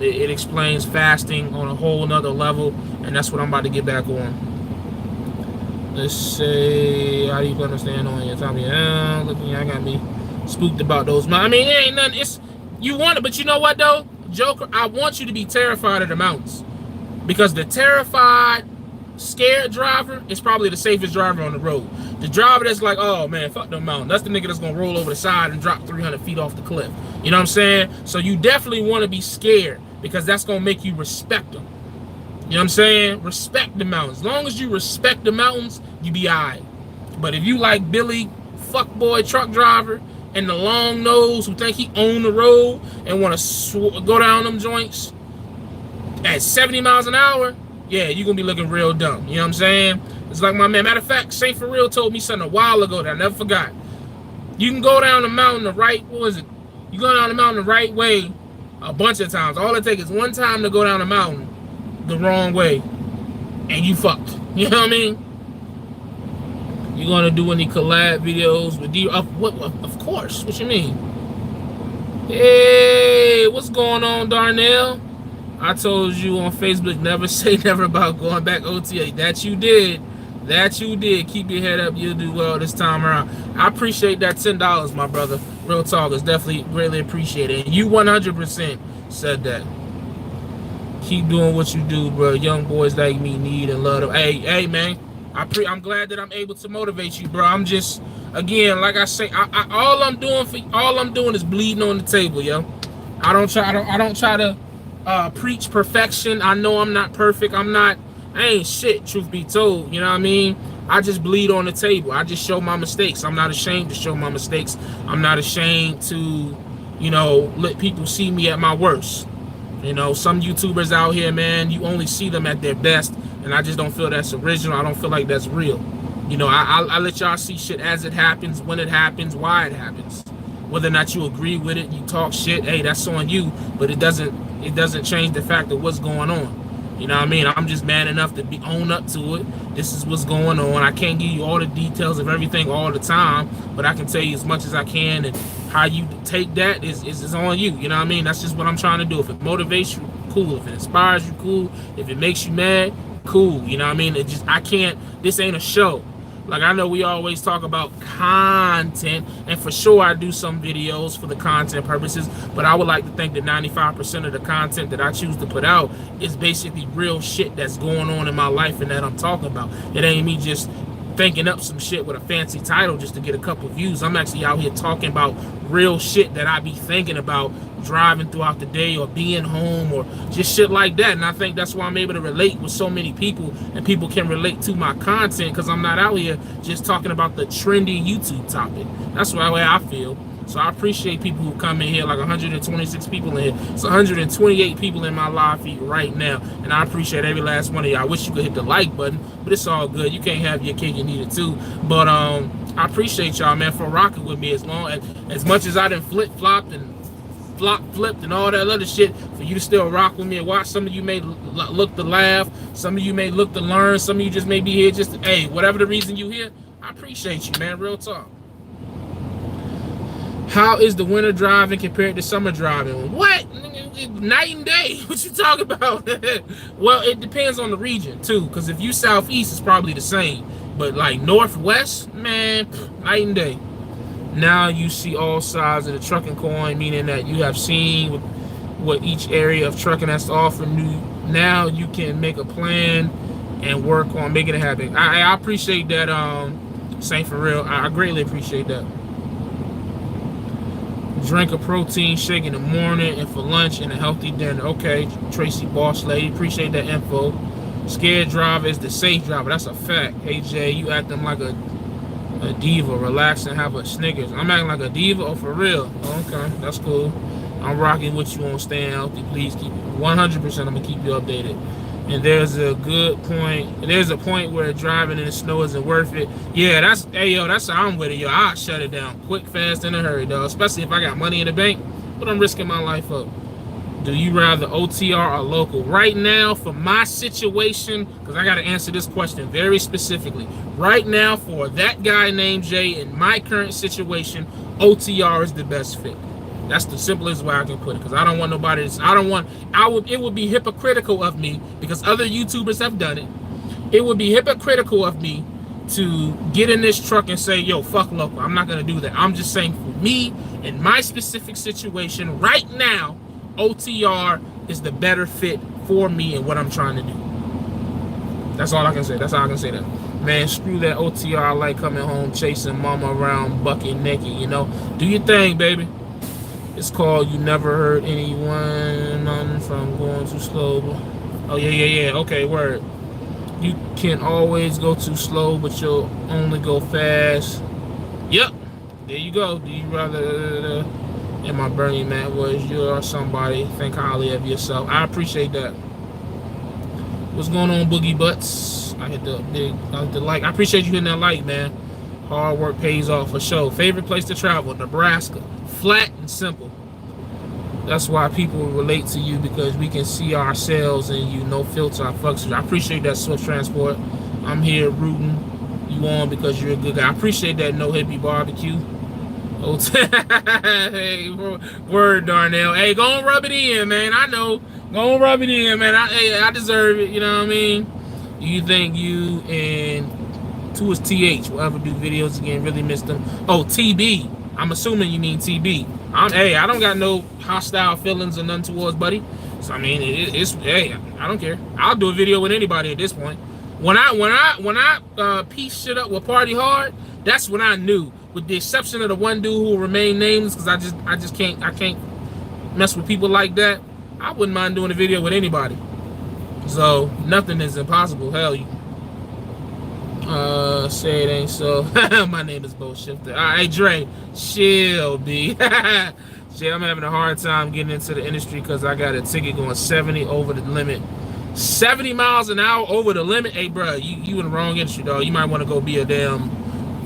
It explains fasting on a whole nother level, and that's what I'm about to get back on. Let's say, how do you understand on your time? Look, I got me spooked about those. It ain't nothing. You want it, but you know what though, Joker? I want you to be terrified of the mountains, because the terrified, scared driver is probably the safest driver on the road. The driver that's like, oh man, fuck the mountain. That's the nigga that's gonna roll over the side and drop 300 feet off the cliff. You know what I'm saying? So you definitely want to be scared, because that's gonna make you respect them. You know what I'm saying? Respect the mountains. As long as you respect the mountains, you be alright. But if you like Billy, fuckboy truck driver, and the long nose who think he own the road and want to go down them joints at 70 miles an hour, yeah, you're going to be looking real dumb. You know what I'm saying? It's like my man. Matter of fact, Saint For Real told me something a while ago that I never forgot. You can go down the mountain the right, You go down the mountain the right way a bunch of times. All it takes is one time to go down the mountain the wrong way, and you fucked. You know what I mean? You gonna do any collab videos with D? Of course. What you mean? Hey, what's going on, Darnell? I told you on Facebook, never say never about going back OTA. That you did. That you did. Keep your head up. You'll do well this time around. I appreciate that $10, my brother. Real talk is definitely greatly appreciated. And you 100% said that. Keep doing what you do, bro. Young boys like me need and love them. Hey, man. I'm glad that I'm able to motivate you, bro. I'm just, again, like I say, all I'm doing is bleeding on the table, yo. I don't try to preach perfection. I know I'm not perfect. I ain't shit, truth be told. You know what I mean? I just bleed on the table. I just show my mistakes. I'm not ashamed to show my mistakes. I'm not ashamed to, let people see me at my worst. Some YouTubers out here, man, you only see them at their best, and I just don't feel that's original. I don't feel like that's real. I let y'all see shit as it happens, when it happens, why it happens. Whether or not you agree with it, you talk shit, hey, that's on you, but it doesn't change the fact of what's going on. You know what I mean? I'm just man enough to own up to it. This is what's going on. I can't give you all the details of everything all the time, but I can tell you as much as I can, and how you take that is on you. You know what I mean? That's just what I'm trying to do. If it motivates you, cool. If it inspires you, cool. If it makes you mad, cool. You know what I mean? This ain't a show. Like, I know we always talk about content, and for sure I do some videos for the content purposes, but I would like to think that 95% of the content that I choose to put out is basically real shit that's going on in my life and that I'm talking about. It ain't me just thinking up some shit with a fancy title just to get a couple views. I'm actually out here talking about real shit that I be thinking about driving throughout the day or being home or just shit like that. And I think that's why I'm able to relate with so many people, and people can relate to my content because I'm not out here just talking about the trendy YouTube topic. That's the way I feel. So I appreciate people who come in here, like 126 people in here. It's 128 people in my live feed right now, and I appreciate every last one of y'all. I wish you could hit the like button, but it's all good. You can't have your cake and eat it too. But I appreciate y'all, man, for rocking with me as much as I done flip-flopped and flipped and all that other shit, for you to still rock with me and watch. Some of you may look to laugh, some of you may look to learn, some of you just may be here just to, hey, whatever the reason you here, I appreciate you, man. Real talk. How is the winter driving compared to summer driving? What? Night and day. What you talking about? Well, it depends on the region too, because if you southeast, it's probably the same. But like northwest, man, night and day. Now you see all sides of the trucking coin, meaning that you have seen what each area of trucking has to offer. Now you can make a plan and work on making it happen. I appreciate that, Saint, for real. I greatly appreciate that. Drink a protein shake in the morning and for lunch and a healthy dinner. Okay, Tracy Boss Lady, appreciate that info. Scared driver is the safe driver. That's a fact. Hey Jay, you acting like a diva. Relax and have a Snickers. I'm acting like a diva? Oh, for real? Okay, that's cool. I'm rocking with you on staying healthy. Please keep 100%. I'm gonna keep you updated. And there's a good point. There's a point where driving in the snow isn't worth it. Yeah, that's how I'm with it, yo. I'll shut it down quick, fast, in a hurry, dog. Especially if I got money in the bank, but I'm risking my life up. Do you rather OTR or local? Right now, for my situation, because I got to answer this question very specifically. Right now, for that guy named Jay, in my current situation, OTR is the best fit. That's the simplest way I can put it, because I don't want nobody to, it would be hypocritical of me, because other YouTubers have done it. It would be hypocritical of me to get in this truck and say, yo, fuck local. I'm not going to do that. I'm just saying, for me, in my specific situation right now, OTR is the better fit for me and what I'm trying to do. That's all I can say. That's how I can say that. Man, screw that OTR. I like coming home, chasing mama around, bucket naked, Do your thing, baby. It's called You Never Hurt Anyone from Going Too Slow. Oh, yeah. Okay, word. You can always go too slow, but you'll only go fast. Yep. There you go. Do you rather... And my Burning Man was, you are somebody. Think highly of yourself. I appreciate that. What's going on, Boogie Butts? I hit the like. I appreciate you hitting that like, man. Hard work pays off for sure. Favorite place to travel? Nebraska. Flat and simple. That's why people relate to you, because we can see ourselves in you. No filter. I fucks with you. I appreciate that, Swift Transport. I'm here rooting you on because you're a good guy. I appreciate that, No Hippie Barbecue. Oh, hey, word, Darnell. Hey, go on, rub it in, man. I know. Go on, rub it in, man. I deserve it. You know what I mean? You think you and two is TH will ever do videos again? Really miss them. Oh, TB. I'm assuming you mean TB. Hey, I don't got no hostile feelings or none towards Buddy. So I mean, it's hey, I don't care. I'll do a video with anybody at this point. When I piece shit up with Party Hard, that's when I knew. With the exception of the one dude who will remain nameless, because I just can't mess with people like that. I wouldn't mind doing a video with anybody. So nothing is impossible. Hell, you say it ain't so. My name is Bo Shifter. All right, Dre, chill, B. Shit, I'm having a hard time getting into the industry because I got a ticket going 70 over the limit. 70 miles an hour over the limit. Hey, bro, you in the wrong industry, dog. You might want to go be a damn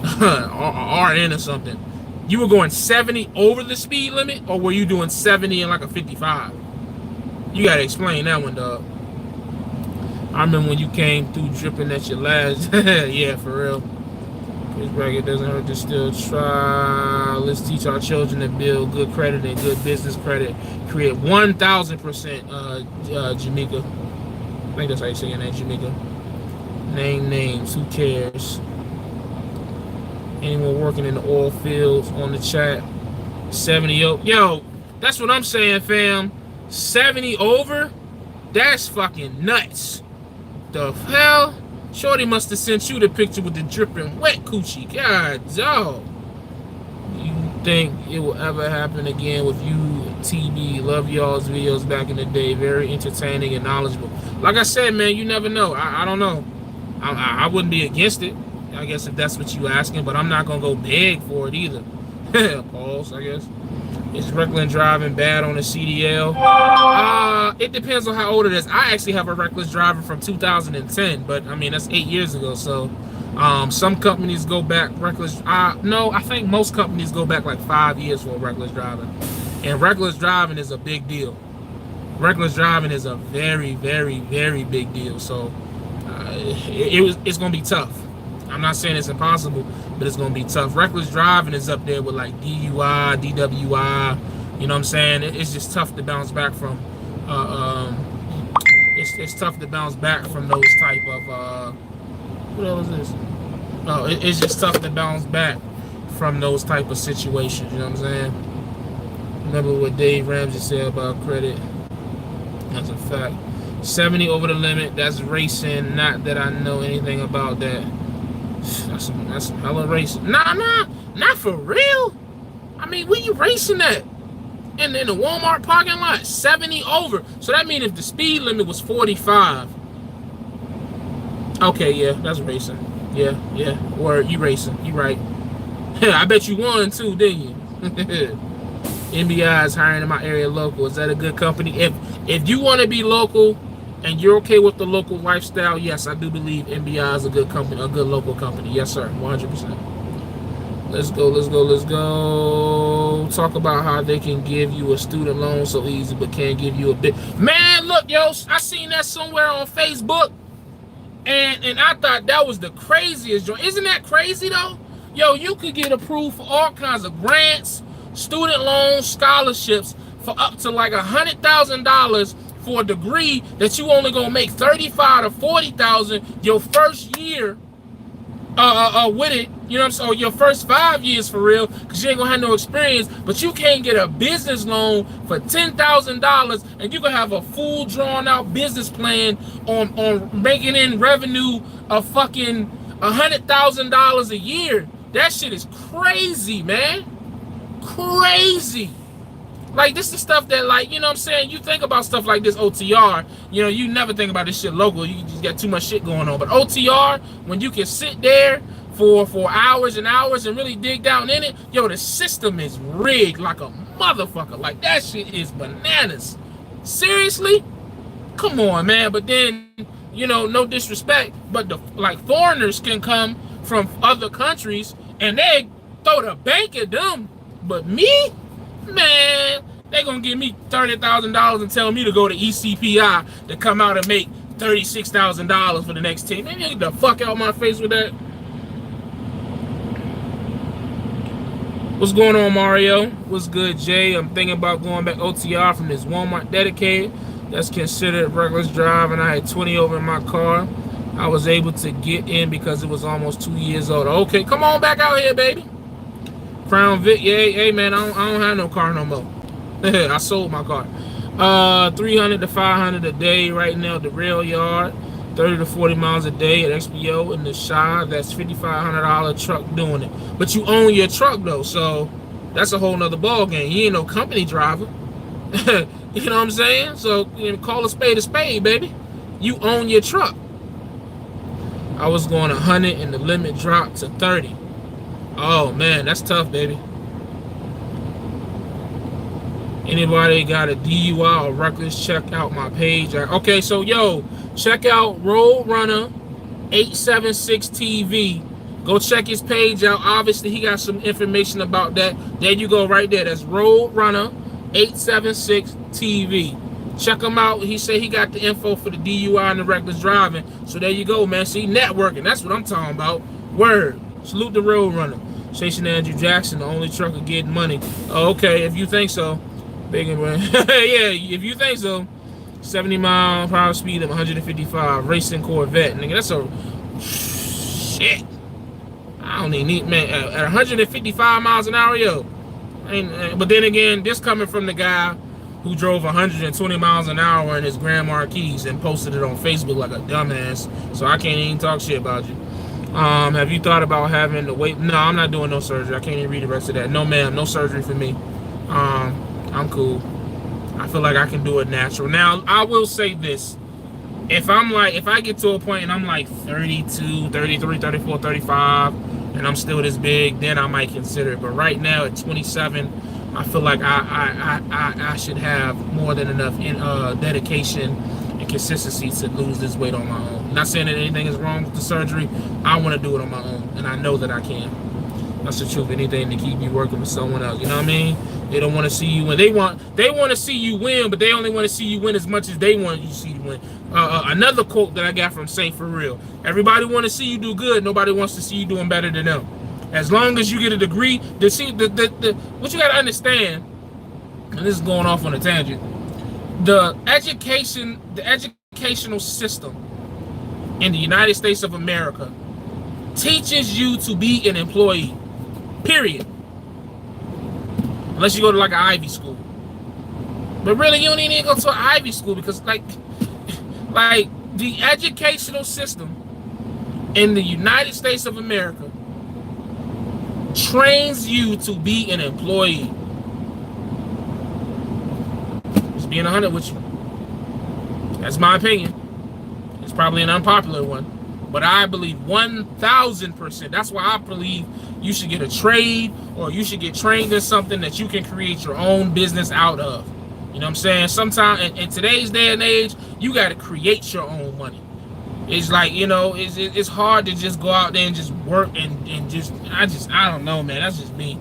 RN or something. You were going 70 over the speed limit, or were you doing 70 in like a 55? You gotta explain that one, dog. I remember when you came through dripping at your last. Yeah, for real. Chris Brackett doesn't hurt to still try. Let's teach our children to build good credit and good business credit. Create 1,000%. Jamaica. I think that's how you say your name, Jamaica. Name names. Who cares? Anyone working in the oil fields on the chat? 70 yo, that's what I'm saying, fam. 70 over? That's fucking nuts. The hell? Shorty must have sent you the picture with the dripping wet coochie. God, dog. You think it will ever happen again with you, TB? Love y'all's videos back in the day. Very entertaining and knowledgeable. Like I said, man, you never know. I don't know. I wouldn't be against it, I guess, if that's what you asking, but I'm not going to go beg for it either. Pause, I guess. Is reckless driving bad on a CDL? It depends on how old it is. I actually have a reckless driver from 2010, but I mean, that's 8 years ago. So some companies go back reckless. No, I think most companies go back like 5 years for reckless driving. And reckless driving is a big deal. Reckless driving is a very, very, very big deal. So it's going to be tough. I'm not saying it's impossible, but it's going to be tough. Reckless driving is up there with like DUI, DWI. You know what I'm saying? It's just tough to bounce back from. It's tough to bounce back from those type of. What else is this? Oh, it's just tough to bounce back from those type of situations. You know what I'm saying? Remember what Dave Ramsey said about credit? That's a fact. 70 over the limit. That's racing. Not that I know anything about that. That's some hella racing. Nah, not for real. I mean, where you racing at? In the Walmart parking lot, 70 over. So that means if the speed limit was 45. Okay, yeah, that's racing. Yeah. Or you racing. You right. I bet you won too, didn't you? NBI is hiring in my area local. Is that a good company? If you want to be local and you're okay with the local lifestyle, yes, I do believe NBI is a good company, a good local company. Yes, sir, 100%. Let's go. Talk about how they can give you a student loan so easy, but can't give you a bit. Man, look, yo, I seen that somewhere on Facebook, and I thought that was the craziest joint. Isn't that crazy though? Yo, you could get approved for all kinds of grants, student loans, scholarships for up to like $100,000. For a degree that you only gonna make $35,000 to $40,000 your first year with it, you know what I'm saying? Or your first 5 years for real, because you ain't gonna have no experience, but you can't get a business loan for $10,000 and you can have a full drawn out business plan on making in revenue of fucking $100,000 a year. That shit is crazy, man. Crazy. Like, this is stuff that, like, you know what I'm saying? You think about stuff like this OTR, you know, you never think about this shit local. You just got too much shit going on. But OTR, when you can sit there for hours and hours and really dig down in it, yo, the system is rigged like a motherfucker. Like, that shit is bananas. Seriously? Come on, man. But then, you know, no disrespect, but like foreigners can come from other countries and they throw the bank at them. But me? Man, they gonna give me $30,000 and tell me to go to ECPI to come out and make $36,000 for the next 10. Man, get the fuck out of my face with that. What's going on, Mario? What's good, Jay? I'm thinking about going back OTR from this Walmart dedicated. That's considered reckless driving. I had 20 over in my car. I was able to get in because it was almost 2 years old. Okay, come on back out here, baby. Crown Vic, yeah, hey man, I don't have no car no more. I sold my car. 300 to 500 a day right now at the rail yard. 30 to 40 miles a day at XPO in the Chi. That's $5,500 truck doing it. But you own your truck though, so that's a whole nother ball game. You ain't no company driver. You know what I'm saying? So call a spade, baby. You own your truck. I was going 100 and the limit dropped to 30. Oh man, that's tough, baby. Anybody got a DUI or reckless, check out my page. Okay, so yo, check out Roadrunner 876 TV. Go check his page out. Obviously, he got some information about that. There you go, right there. That's Roadrunner 876 TV. Check him out. He said he got the info for the DUI and the reckless driving. So there you go, man. See, networking. That's what I'm talking about. Word. Salute the Roadrunner. Chasing Andrew Jackson, the only trucker getting money. Oh, okay, if you think so. Big and yeah, if you think so. 70 mile per hour speed of 155. Racing Corvette. Nigga, that's a shit. I don't even need, man, at 155 miles an hour, yo. But then again, this coming from the guy who drove 120 miles an hour in his Grand Marquis and posted it on Facebook like a dumbass. So I can't even talk shit about you. Have you thought about having to wait? No, I'm not doing no surgery. I can't even read the rest of that. No, ma'am, no surgery for me. I'm cool. I feel like I can do it natural. Now, I will say this. If I get to a point and I'm like 32, 33, 34, 35, and I'm still this big, then I might consider it. But right now at 27, I feel like I should have more than enough dedication and consistency to lose this weight on my own. Not saying that anything is wrong with the surgery. I want to do it on my own, and I know that I can. That's the truth. Anything to keep me working with someone else. You know what I mean? They don't want to see you win. They want to see you win, but they only want to see you win as much as they want you to see you win. Another quote that I got from Saint For Real. Everybody want to see you do good. Nobody wants to see you doing better than them. As long as you get a degree, what you got to understand, and this is going off on a tangent, the educational system in the United States of America teaches you to be an employee, period. Unless you go to like an Ivy school. But really, you don't even need to go to an Ivy school because like the educational system in the United States of America trains you to be an employee. Just being 100 with you. That's my opinion. It's probably an unpopular one. But I believe 1,000%. That's why I believe you should get a trade or you should get trained in something that you can create your own business out of. You know what I'm saying? Sometimes in today's day and age, you got to create your own money. It's like, you know, it's hard to just go out there and just work and I don't know, man. That's just me.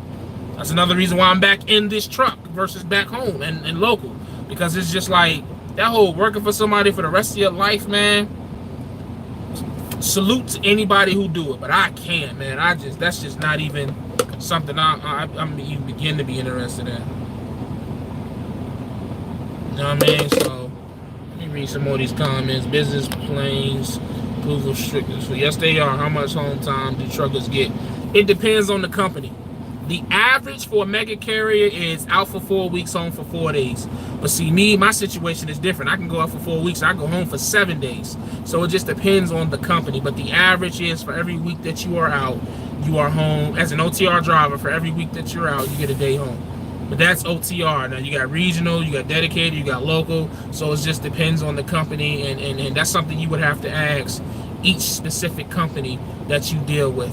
That's another reason why I'm back in this truck versus back home and local. Because it's just like that whole working for somebody for the rest of your life, man. Salute to anybody who do it, but I can't, man. That's just not even something I'm even begin to be interested in. You know what I mean? So let me read some more of these comments. Business planes, approval strictness. So yes, they are. How much home time do truckers get? It depends on the company. The average for a mega carrier is out for 4 weeks, home for 4 days. But see, my situation is different. I can go out for 4 weeks. I go home for 7 days. So it just depends on the company. But the average is for every week that you are out, you are home. As an OTR driver, for every week that you're out, you get a day home. But that's OTR. Now, you got regional, you got dedicated, you got local. So it just depends on the company. And that's something you would have to ask each specific company that you deal with.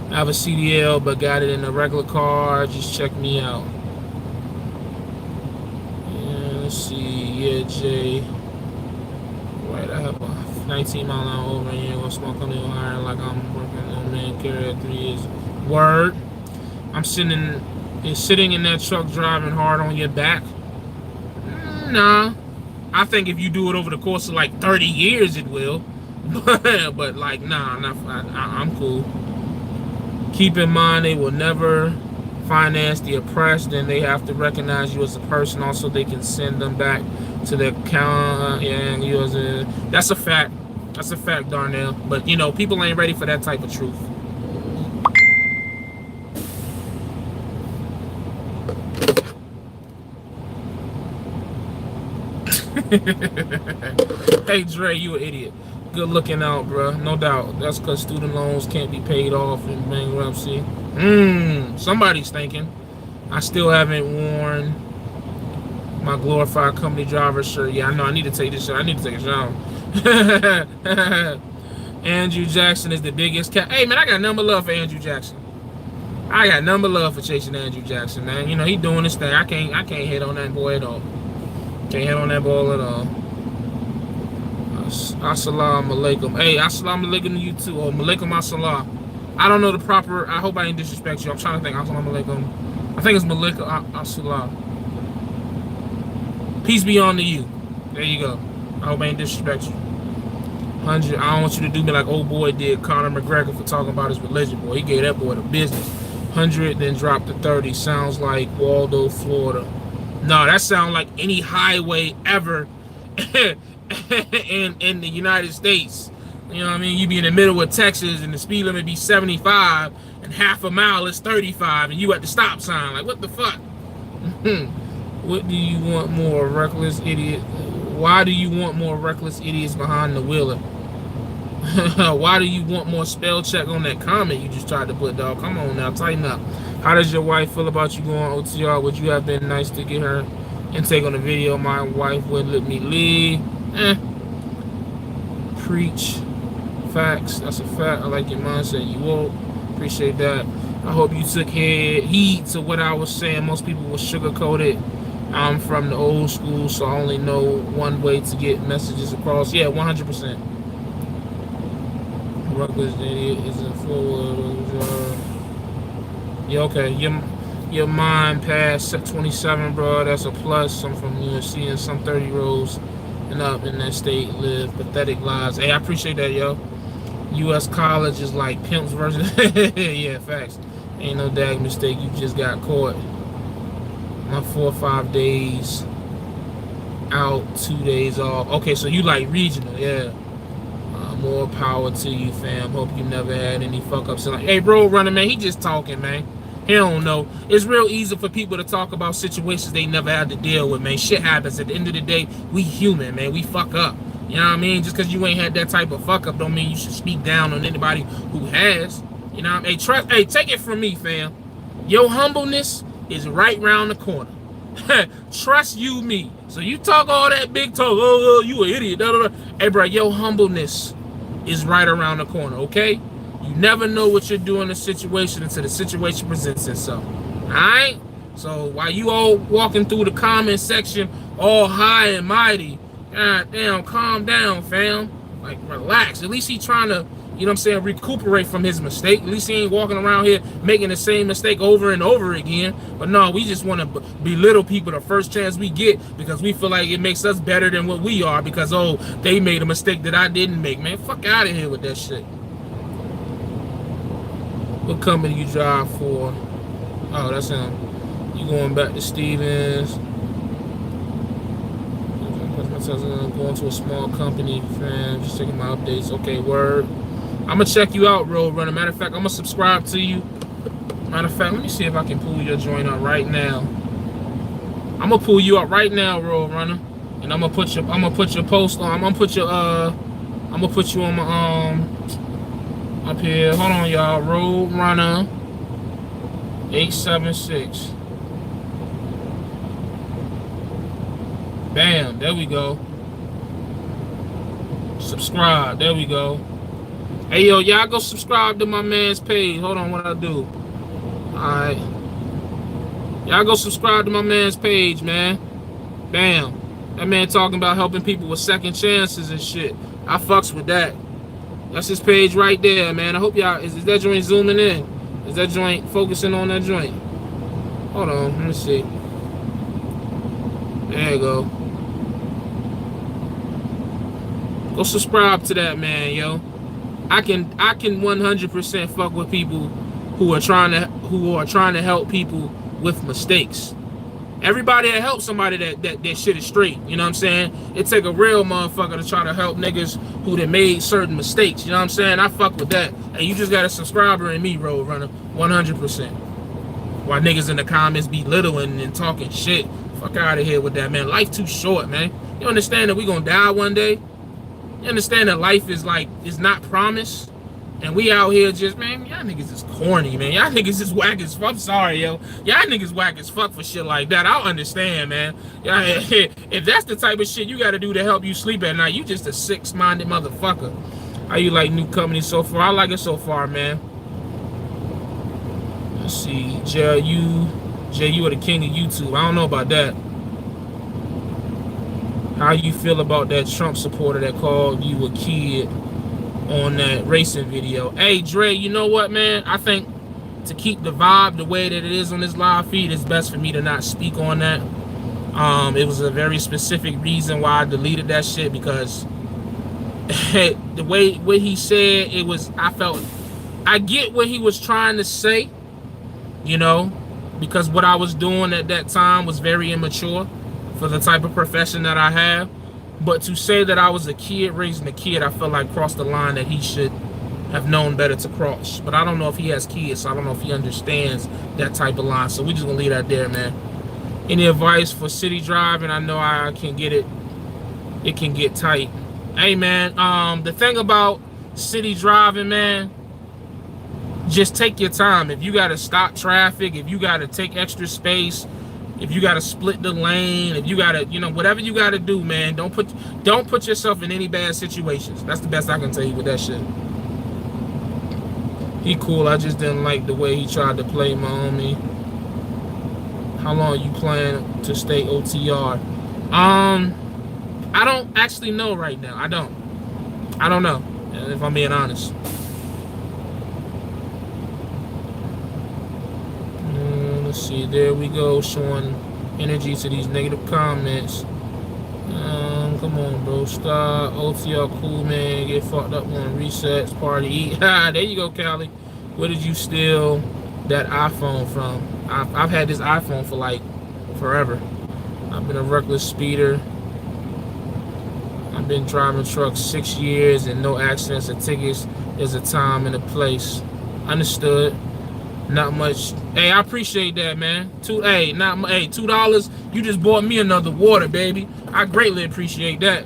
I have a CDL, but got it in a regular car. Just check me out. Yeah, let's see. Yeah, Jay. Right, I have a 19 mile an hour over here. Gonna smoke on the higher like I'm working on man carrier at 3 years. Word. I'm sitting in that truck driving hard on your back. Nah. I think if you do it over the course of like 30 years, it will. But like, nah, I'm cool. Keep in mind, they will never finance the oppressed, and they have to recognize you as a person. Also, they can send them back to their account, and you as a. That's a fact. That's a fact, Darnell. But you know, people ain't ready for that type of truth. Hey Dre, you an idiot. Good looking out, bro. No doubt. That's because student loans can't be paid off in bankruptcy. Somebody's thinking. I still haven't worn my glorified company driver shirt. Yeah, I know. I need to take this shirt. I need to take a shower. Andrew Jackson is the biggest cat. Hey, man, I got number love for Andrew Jackson. I got number love for chasing Andrew Jackson, man. You know, he doing his thing. I can't hit on that boy at all. Can't hit on that ball at all. Assalamu alaikum. Hey, assalamu alaikum to you too. Oh, malaikum assalam. I don't know the proper. I hope I didn't disrespect you. I'm trying to think. Assalamu alaikum. I think it's malaikum assalam. Peace be on to you. There you go. I hope I didn't disrespect you. 100. I don't want you to do me like old boy did Conor McGregor for talking about his religion. Boy, he gave that boy the business. 100, then dropped to 30. Sounds like Waldo, Florida. No, that sounds like any highway ever in the United States. You know what I mean? You be in the middle of Texas and the speed limit be 75 and half a mile is 35 and you at the stop sign. Like, what the fuck? What do you want more, reckless idiot? Why do you want more reckless idiots behind the wheeler? Why do you want more spell check on that comment you just tried to put, dog? Come on now, tighten up. How does your wife feel about you going OTR? Would you have been nice to get her intake on the video? My wife wouldn't let me leave. Preach. Facts. That's a fact. I like your mindset. You won't. Appreciate that. I hope you took heed to what I was saying. Most people will sugarcoat it. I'm from the old school, so I only know one way to get messages across. Yeah, 100%. Reckless idiot isn't forward. Yeah, okay. Your mind past 27, bro. That's a plus. I'm from USC, and some 30-year-olds and up in that state live pathetic lives. Hey, I appreciate that, yo. U.S. college is like pimps versus. Yeah, facts. Ain't no dag mistake. You just got caught. My 4 or 5 days out, 2 days off. Okay, so you like regional, yeah. More power to you, fam. Hope you never had any fuck ups. Like, hey, bro, running man, he just talking, man. He don't know. It's real easy for people to talk about situations they never had to deal with, man. Shit happens. At the end of the day, we human, man. We fuck up. You know what I mean? Just because you ain't had that type of fuck up don't mean you should speak down on anybody who has. You know what I mean? Hey, take it from me, fam. Your humbleness is right round the corner. Trust you, me. So you talk all that big talk, oh, you an idiot. Da, da, da. Hey, bro, your humbleness is right around the corner, okay? You never know what you're doing in a situation until the situation presents itself. Alright? So while you all walking through the comment section all high and mighty, god damn, calm down, fam. Like, relax. At least he trying to, you know what I'm saying, recuperate from his mistake. At least he ain't walking around here making the same mistake over and over again. But no, we just want to belittle people the first chance we get because we feel like it makes us better than what we are because, oh, they made a mistake that I didn't make. Man, fuck out of here with that shit. What company you drive for? Oh, that's him. You going back to Stevens. Going to a small company, fam. Just checking my updates. Okay, word. I'm gonna check you out, Road Runner. Matter of fact, I'm gonna subscribe to you. Matter of fact, let me see if I can pull your joint up right now. I'm gonna pull you up right now, Road Runner, and I'm gonna put your post on. I'm gonna put you on my up here. Hold on, y'all. Road Runner 876. Bam, there we go. Subscribe, there we go. Hey, yo, y'all go subscribe to my man's page. Hold on, what I do? Alright. Y'all go subscribe to my man's page, man. Bam. That man talking about helping people with second chances and shit. I fucks with that. That's his page right there, man. I hope y'all, is that joint zooming in? Is that joint focusing on that joint? Hold on, let me see. There you go. Go subscribe to that, man, yo. I can 100% fuck with people who are trying to help people with mistakes. Everybody that helps somebody that shit is straight. You know what I'm saying? It take a real motherfucker to try to help niggas who that made certain mistakes. You know what I'm saying? I fuck with that. And you just got a subscriber in me, Roadrunner, 100%. While niggas in the comments belittling and talking shit. Fuck out of here with that, man. Life too short, man. You understand that we gonna die one day? You understand that life is not promised? And we out here just, man, y'all niggas is corny, man. Y'all niggas is whack as fuck. I'm sorry, yo. Y'all niggas whack as fuck for shit like that. I understand, man. If that's the type of shit you got to do to help you sleep at night, you just a six-minded motherfucker. How you like New Company so far? I like it so far, man. Let's see. Jay, you are the king of YouTube. I don't know about that. How you feel about that Trump supporter that called you a kid on that racing video? Hey, Dre, you know what, man? I think to keep the vibe the way that it is on this live feed, it's best for me to not speak on that. It was a very specific reason why I deleted that shit, because the way what he said, I get what he was trying to say, you know, because what I was doing at that time was very immature for the type of profession that I have. But to say that I was a kid raising a kid, I felt like crossed the line that he should have known better to cross. But I don't know if he has kids, so I don't know if he understands that type of line. So we just gonna leave that there, man. Any advice for city driving? I know I can get it. It can get tight. Hey, man, the thing about city driving, man, just take your time. If you gotta stop traffic, if you gotta take extra space, if you gotta split the lane, if you gotta, you know, whatever you gotta do, man, don't put yourself in any bad situations. That's the best I can tell you with that shit. He cool. I just didn't like the way he tried to play my homie. How long you plan to stay OTR? I don't actually know right now. I don't know, if I'm being honest. Let's see, there we go, showing energy to these negative comments. Come on, bro, stop. OTR cool, man. Get fucked up on resets, party, eat. There you go, Callie. Where did you steal that iPhone from? I've had this iPhone for like forever. I've been a reckless speeder. I've been driving trucks 6 years and no accidents or tickets. There's a time and a place. Understood. Not much. Hey, I appreciate that, man. $2. You just bought me another water, baby. I greatly appreciate that.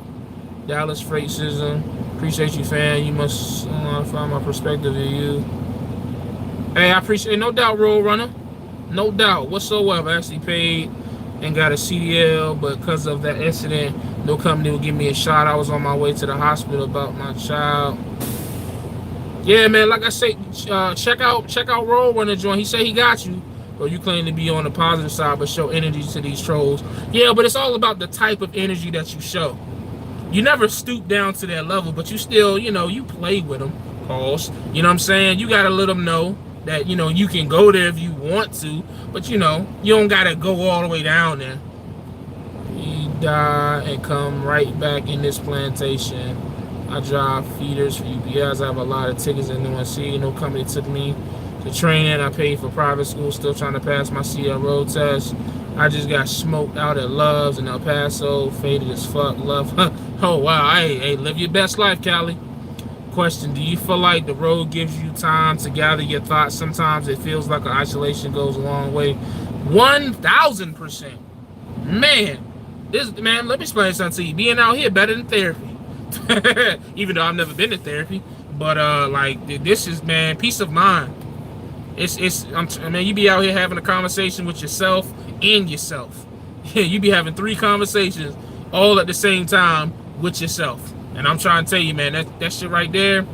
Dallas Freightism. Appreciate you, fan. You must find my perspective of you. Hey, I appreciate, no doubt, Roadrunner. No doubt whatsoever. I actually paid and got a CDL, but because of that incident, no company would give me a shot. I was on my way to the hospital about my child. Yeah, man, like I say, check out Roadrunner joint. He said he got you. Or you claim to be on the positive side, but show energy to these trolls. Yeah, but it's all about the type of energy that you show. You never stoop down to that level, but you still, you know, you play with them, pause. You know what I'm saying? You got to let them know that, you know, you can go there if you want to, but, you know, you don't got to go all the way down there. You die and come right back in this plantation. I drive feeders for UPS. I have a lot of tickets in NYC. No company took me to training. I paid for private school. Still trying to pass my CL road test. I just got smoked out at Love's in El Paso. Faded as fuck. Love. Oh, wow. Hey, live your best life, Callie. Question, do you feel like the road gives you time to gather your thoughts? Sometimes it feels like an isolation goes a long way. 1,000%. Man, let me explain something to you. Being out here better than therapy. Even though I've never been to therapy, but like this is, man, peace of mind. Man, you be out here having a conversation with yourself and yourself. You be having 3 conversations all at the same time with yourself. And I'm trying to tell you, man, that shit right there,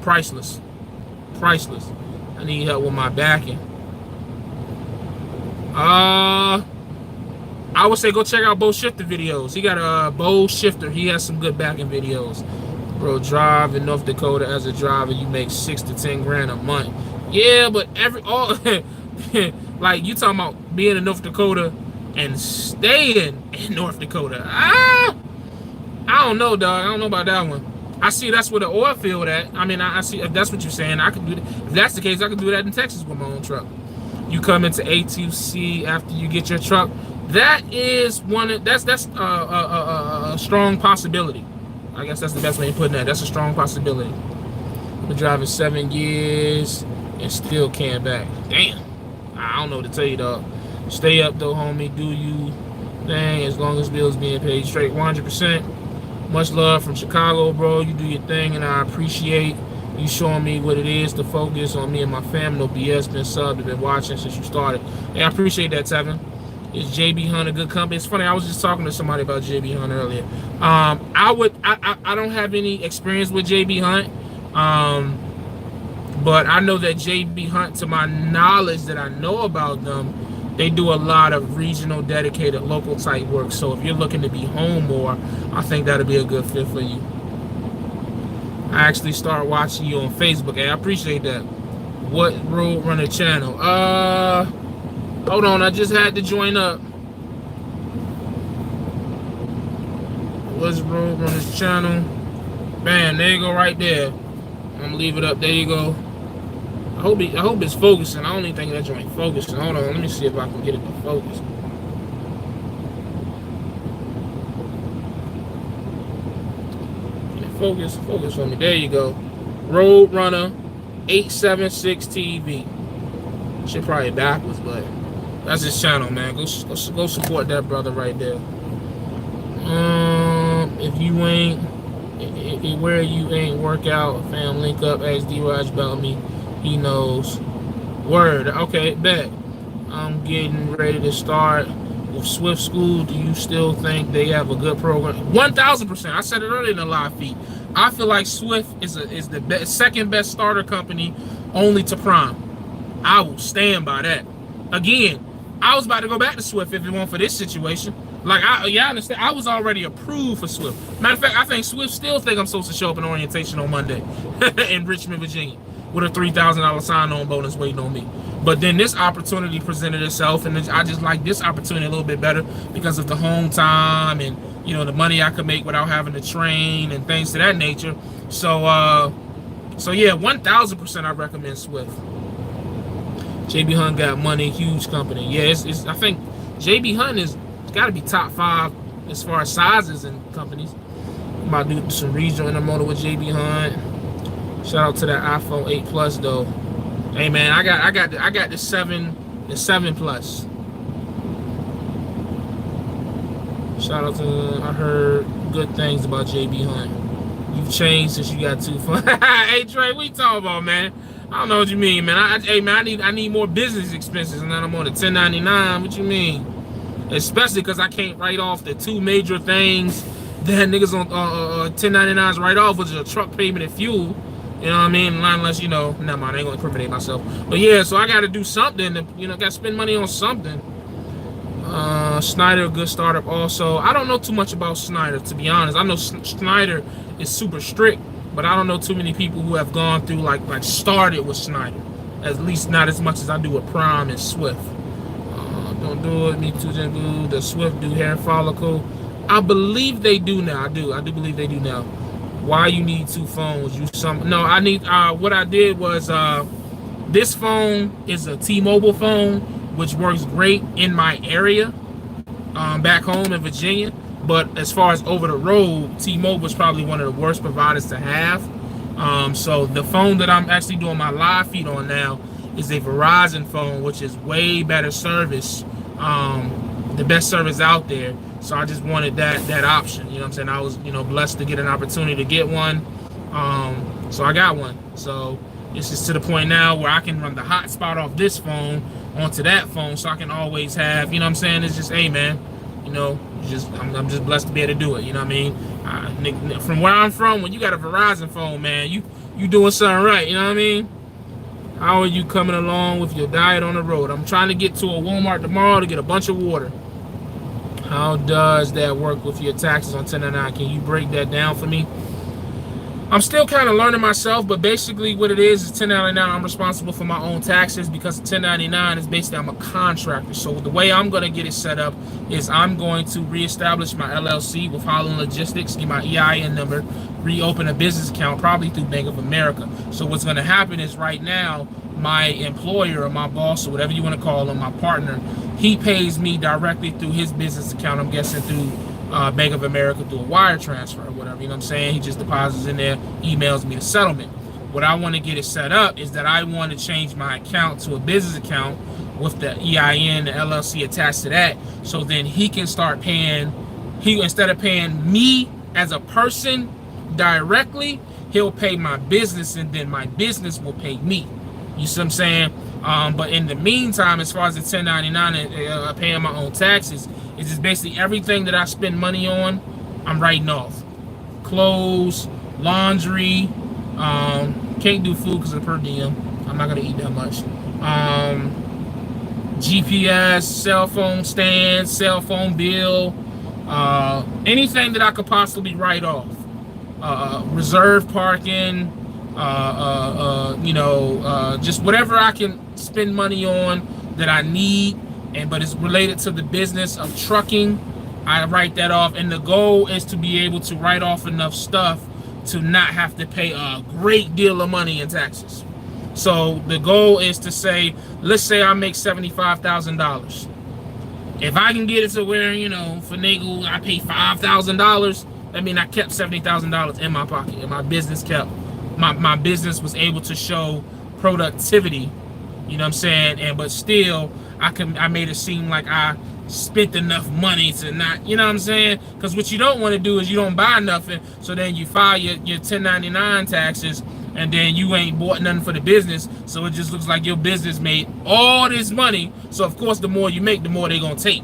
priceless. Priceless. I need help with my backing. I would say go check out Bo Shifter videos. He got a Bo Shifter. He has some good backing videos. Bro, drive in North Dakota as a driver, you make 6 to 10 grand a month. Yeah, but like you talking about being in North Dakota and staying in North Dakota. I don't know, dog. I don't know about that one. I see that's where the oil field at. I mean, I see if that's what you're saying. I could do that. If that's the case, I could do that in Texas with my own truck. You come into ATC after you get your truck. That is that's a strong possibility. I guess that's the best way of putting that. That's a strong possibility. I've been driving 7 years and still can't back. Damn. I don't know what to tell you, dog. Stay up though, homie. Do you thing as long as bills being paid straight. 100%. Much love from Chicago, bro. You do your thing, and I appreciate you showing me what it is to focus on me and my family. No BS. Been subbed. I've been watching since you started. Hey, I appreciate that, Tevin. Is JB Hunt a good company? It's funny. I was just talking to somebody about JB Hunt earlier. I don't have any experience with JB Hunt, but I know that JB Hunt, to my knowledge that I know about them, they do a lot of regional, dedicated, local type work. So if you're looking to be home more, I think that'll be a good fit for you. I actually started watching you on Facebook. Hey, I appreciate that. What Road Runner channel? Hold on, I just had to join up. What's Road Runner's channel? Bam, there you go, right there. I'm gonna leave it up. There you go. I hope it's focusing. I don't even think that joint focusing. Hold on, let me see if I can get it to focus. Focus for me. There you go. Road Runner 876 TV. Shit probably backwards, but that's his channel, man. Go support that brother right there. If you ain't where you ain't work out, fam, link up, ask D-Raj about me. He knows. Word. Okay, bet. I'm getting ready to start with Swift School. Do you still think they have a good program? 1,000%. I said it earlier in the live feed. I feel like Swift is the second best starter company, only to Prime. I will stand by that. Again, I was about to go back to Swift if it weren't for this situation. Like, I understand. I was already approved for Swift. Matter of fact, I think Swift still think I'm supposed to show up in orientation on Monday in Richmond, Virginia, with a $3,000 sign-on bonus waiting on me. But then this opportunity presented itself, and I just like this opportunity a little bit better because of the home time and, you know, the money I could make without having to train and things to that nature. So yeah, 1,000% I recommend Swift. JB Hunt got money, huge company. Yeah, it's I think JB Hunt is got to be top 5 as far as sizes and companies. I'm about to do some regional intermodal with JB Hunt. Shout out to that iPhone 8 Plus though. Hey man, I got the 7 Plus. Shout out to, I heard good things about JB Hunt. You've changed since you got 2 phones. Hey Trey, what you talking about, man? I don't know what you mean, man. I need more business expenses, and then I'm on the 1099. What you mean? Especially because I can't write off the 2 major things that niggas on 1099s write off, which is a truck payment and fuel. You know what I mean? Unless, you know, never mind, I ain't gonna incriminate myself. But yeah, so I gotta do something to, you know, gotta spend money on something. Snyder, a good startup also. I don't know too much about Snyder, to be honest. I know Snyder is super strict, but I don't know too many people who have gone through, like started with Snyder. At least not as much as I do with Prime and Swift. Don't do it. Me too. Do the Swift do hair follicle? I believe they do now. I do believe they do now. Why you need 2 phones? No, I need. What I did was this phone is a T-Mobile phone, which works great in my area, back home in Virginia. But as far as over the road, T-Mobile is probably one of the worst providers to have. So the phone that I'm actually doing my live feed on now is a Verizon phone, which is way better service, the best service out there. So I just wanted that option. You know what I'm saying? I was, you know, blessed to get an opportunity to get one. So I got one. So it's just to the point now where I can run the hotspot off this phone onto that phone, so I can always have, you know what I'm saying? It's just, hey man, you know, I'm just blessed to be able to do it. You know what I mean? From where I'm from, when you got a Verizon phone, man, you doing something right. You know what I mean? How are you coming along with your diet on the road? I'm trying to get to a Walmart tomorrow to get a bunch of water. How does that work with your taxes on 1099? Can you break that down for me? I'm still kind of learning myself, but basically what it is 1099. I'm responsible for my own taxes because 1099 is basically I'm a contractor. So the way I'm going to get it set up is I'm going to reestablish my LLC with Holland Logistics, get my EIN number, reopen a business account, probably through Bank of America. So what's going to happen is right now, my employer or my boss or whatever you want to call him, my partner, he pays me directly through his business account. I'm guessing through Bank of America through a wire transfer or whatever, you know what I'm saying? He just deposits in there, emails me the settlement. What I want to get it set up is that I want to change my account to a business account with the EIN, the LLC attached to that, so then he can start paying, instead of paying me as a person directly, he'll pay my business and then my business will pay me. You see what I'm saying? But in the meantime, as far as the 1099 and paying my own taxes, it's just basically everything that I spend money on, I'm writing off. Clothes, laundry, can't do food because of the per diem. I'm not gonna eat that much. GPS, cell phone stand, cell phone bill, anything that I could possibly write off. Reserve parking, just whatever I can spend money on that I need, but it's related to the business of trucking, I write that off. And the goal is to be able to write off enough stuff to not have to pay a great deal of money in taxes. So the goal is to say, let's say I make $75,000. If I can get it to where, finagle, I pay $5,000, I mean, I kept $70,000 in my pocket, and my business my business was able to show productivity, you know what I'm saying? But still, I made it seem like I spent enough money to not, you know what I'm saying? Because what you don't want to do is you don't buy nothing, so then you file your 1099 taxes, and then you ain't bought nothing for the business, so it just looks like your business made all this money. So of course, the more you make, the more they're gonna take,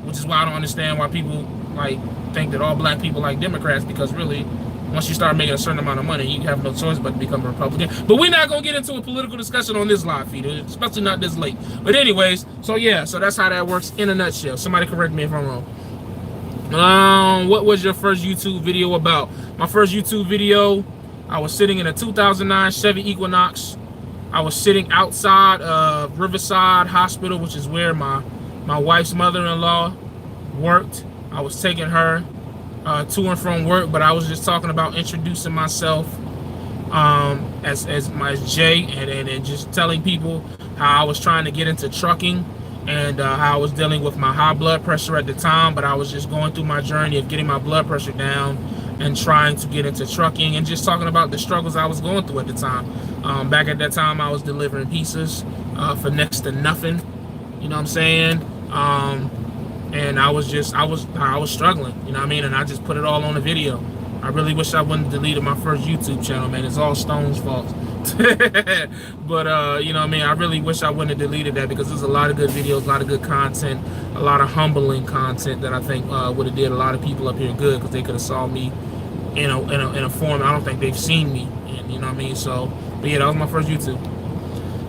which is why I don't understand why people think that all black people like Democrats, because really, once you start making a certain amount of money, you have no choice but to become a Republican. But we're not going to get into a political discussion on this live feed, especially not this late. But anyways, so that's how that works in a nutshell. Somebody correct me if I'm wrong. What was your first YouTube video about? My first YouTube video, I was sitting in a 2009 Chevy Equinox. I was sitting outside of Riverside Hospital, which is where my wife's mother-in-law worked. I was taking her to and from work, but I was just talking about introducing myself as Jay, and just telling people how I was trying to get into trucking, and how I was dealing with my high blood pressure at the time, but I was just going through my journey of getting my blood pressure down and trying to get into trucking, and just talking about the struggles I was going through at the time. Back at that time, I was delivering pizzas for next to nothing, you know what I'm saying? And I was struggling, you know what I mean? And I just put it all on a video. I really wish I wouldn't have deleted my first YouTube channel, man. It's all Stone's fault. But, you know what I mean? I really wish I wouldn't have deleted that, because there's a lot of good videos, a lot of good content, a lot of humbling content that I think would have did a lot of people up here good, because they could have saw me in a form I don't think they've seen me in, you know what I mean? So, but yeah, that was my first YouTube.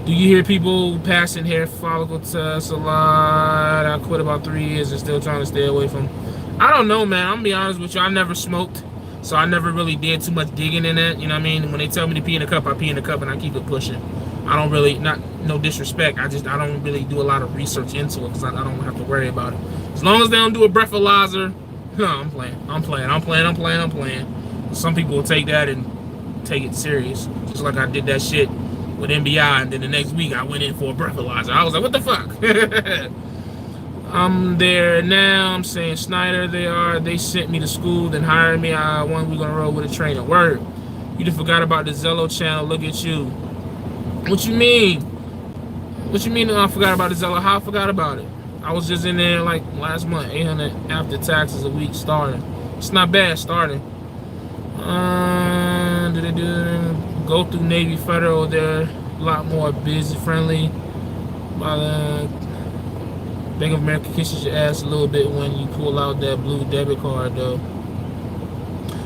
Do you hear people passing hair follicle tests a lot? I quit about 3 years and still trying to stay away from. I don't know, man. I'm gonna be honest with you. I never smoked, so I never really did too much digging in that. You know what I mean? When they tell me to pee in a cup, I pee in a cup and I keep it pushing. I don't really, no disrespect, I don't really do a lot of research into it, because I don't have to worry about it. As long as they don't do a breathalyzer, no, I'm playing. Some people will take that and take it serious, just like I did that shit with MBI, and then the next week I went in for a breathalyzer. I was like, what the fuck? I'm there now. I'm saying Snyder, they sent me to school, then hired me. One week on the road with a trainer. Word. You just forgot about the Zello channel. Look at you. What you mean? What you mean I forgot about the Zello? How I forgot about it? I was just in there like last month, 800 after taxes a week starting. It's not bad starting. Did they go through Navy Federal? They're a lot more busy friendly. Bank of America kisses your ass a little bit when you pull out that blue debit card, though.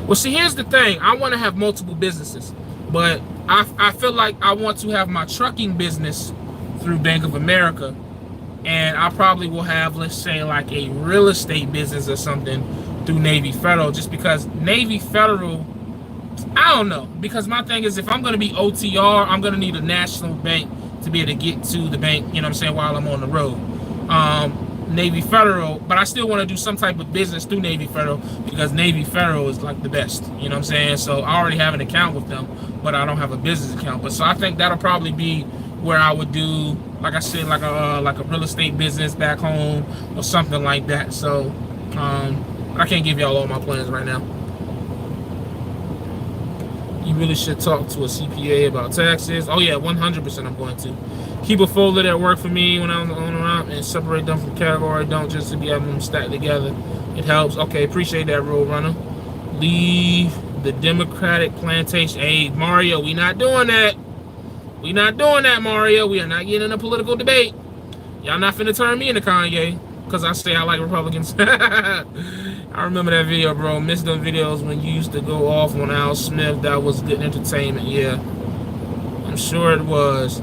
Well, see, here's the thing. I want to have multiple businesses, but I feel like I want to have my trucking business through Bank of America, and I probably will have, let's say, like a real estate business or something through Navy Federal, just because Navy Federal I don't know, because my thing is, if I'm going to be OTR, I'm going to need a national bank to be able to get to the bank, you know what I'm saying, while I'm on the road. Navy Federal, but I still want to do some type of business through Navy Federal, because Navy Federal is like the best, you know what I'm saying? So I already have an account with them, but I don't have a business account. But so I think that'll probably be where I would do, like I said, like a real estate business back home or something like that. So I can't give y'all all my plans right now. You really should talk to a CPA about taxes. Oh yeah, 100% I'm going to. Keep a folder that work for me when I'm on around and separate them from category. Don't just to be having them stacked together. It helps. Okay, appreciate that, Road Runner. Leave the Democratic plantation. Hey, Mario, we not doing that. We not doing that, Mario. We are not getting in a political debate. Y'all not finna turn me into Kanye because I say I like Republicans. I remember that video, bro. Missed them videos when you used to go off on Al Smith. That was good entertainment. Yeah, I'm sure it was.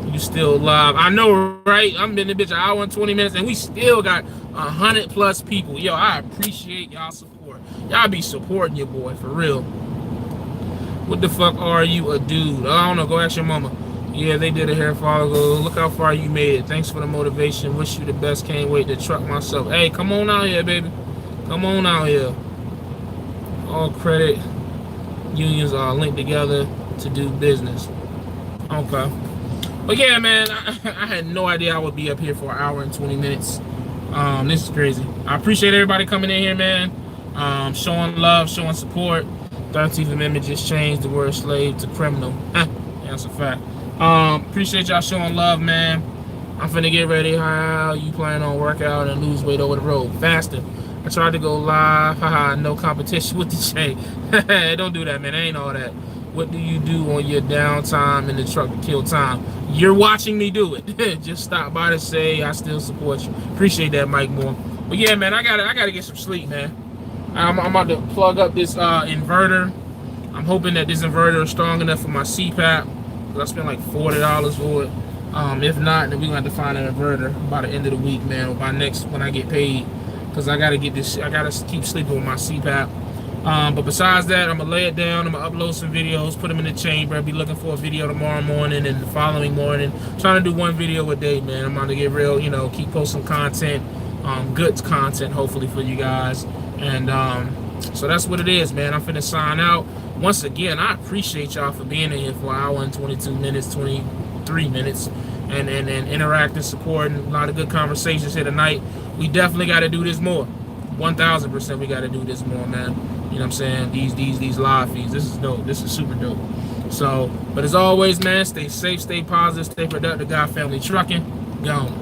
You still live. I know, right? I'm in the bitch an hour and 20 minutes, and we still got 100+ people. Yo, I appreciate y'all support. Y'all be supporting your boy, for real. What the fuck are you, a dude? I don't know. Go ask your mama. Yeah, they did a hair follicle. Look how far you made it. Thanks for the motivation. Wish you the best. Can't wait to truck myself. Hey, come on out here, baby. Come on out here. All credit unions are linked together to do business. Okay. But yeah, man, I had no idea I would be up here for an hour and 20 minutes. This is crazy. I appreciate everybody coming in here, man. Showing love, showing support. 13th Amendment just changed the word slave to criminal. That's a fact. Appreciate y'all showing love, man. I'm finna get ready. How you plan on workout and lose weight over the road? Faster. I tried to go live. Haha, no competition with the shade. Don't do that, man. Ain't all that. What do you do on your downtime in the truck to kill time? You're watching me do it. Just stop by to say I still support you. Appreciate that, Mike Moore. But yeah, man, I gotta get some sleep, man. I'm about to plug up this inverter. I'm hoping that this inverter is strong enough for my CPAP. I spent like $40 for it. If not, then we're gonna have to find an inverter by the end of the week, man, or by next when I get paid. Cause I gotta get this. I gotta keep sleeping with my CPAP. But besides that, I'm gonna lay it down. I'm gonna upload some videos, put them in the chamber. I'll be looking for a video tomorrow morning and the following morning. Trying to do one video a day, man. I'm gonna get real, keep posting content, good content, hopefully for you guys. And so that's what it is, man. I'm finna sign out. Once again, I appreciate y'all for being in here for an hour and 22 minutes, 23 minutes, and interacting, supporting. A lot of good conversations here tonight. We definitely got to do this more. 1,000% we got to do this more, man. You know what I'm saying? These live feeds. This is dope. This is super dope. So, but as always, man, stay safe, stay positive, stay productive. God Family Trucking. Gone.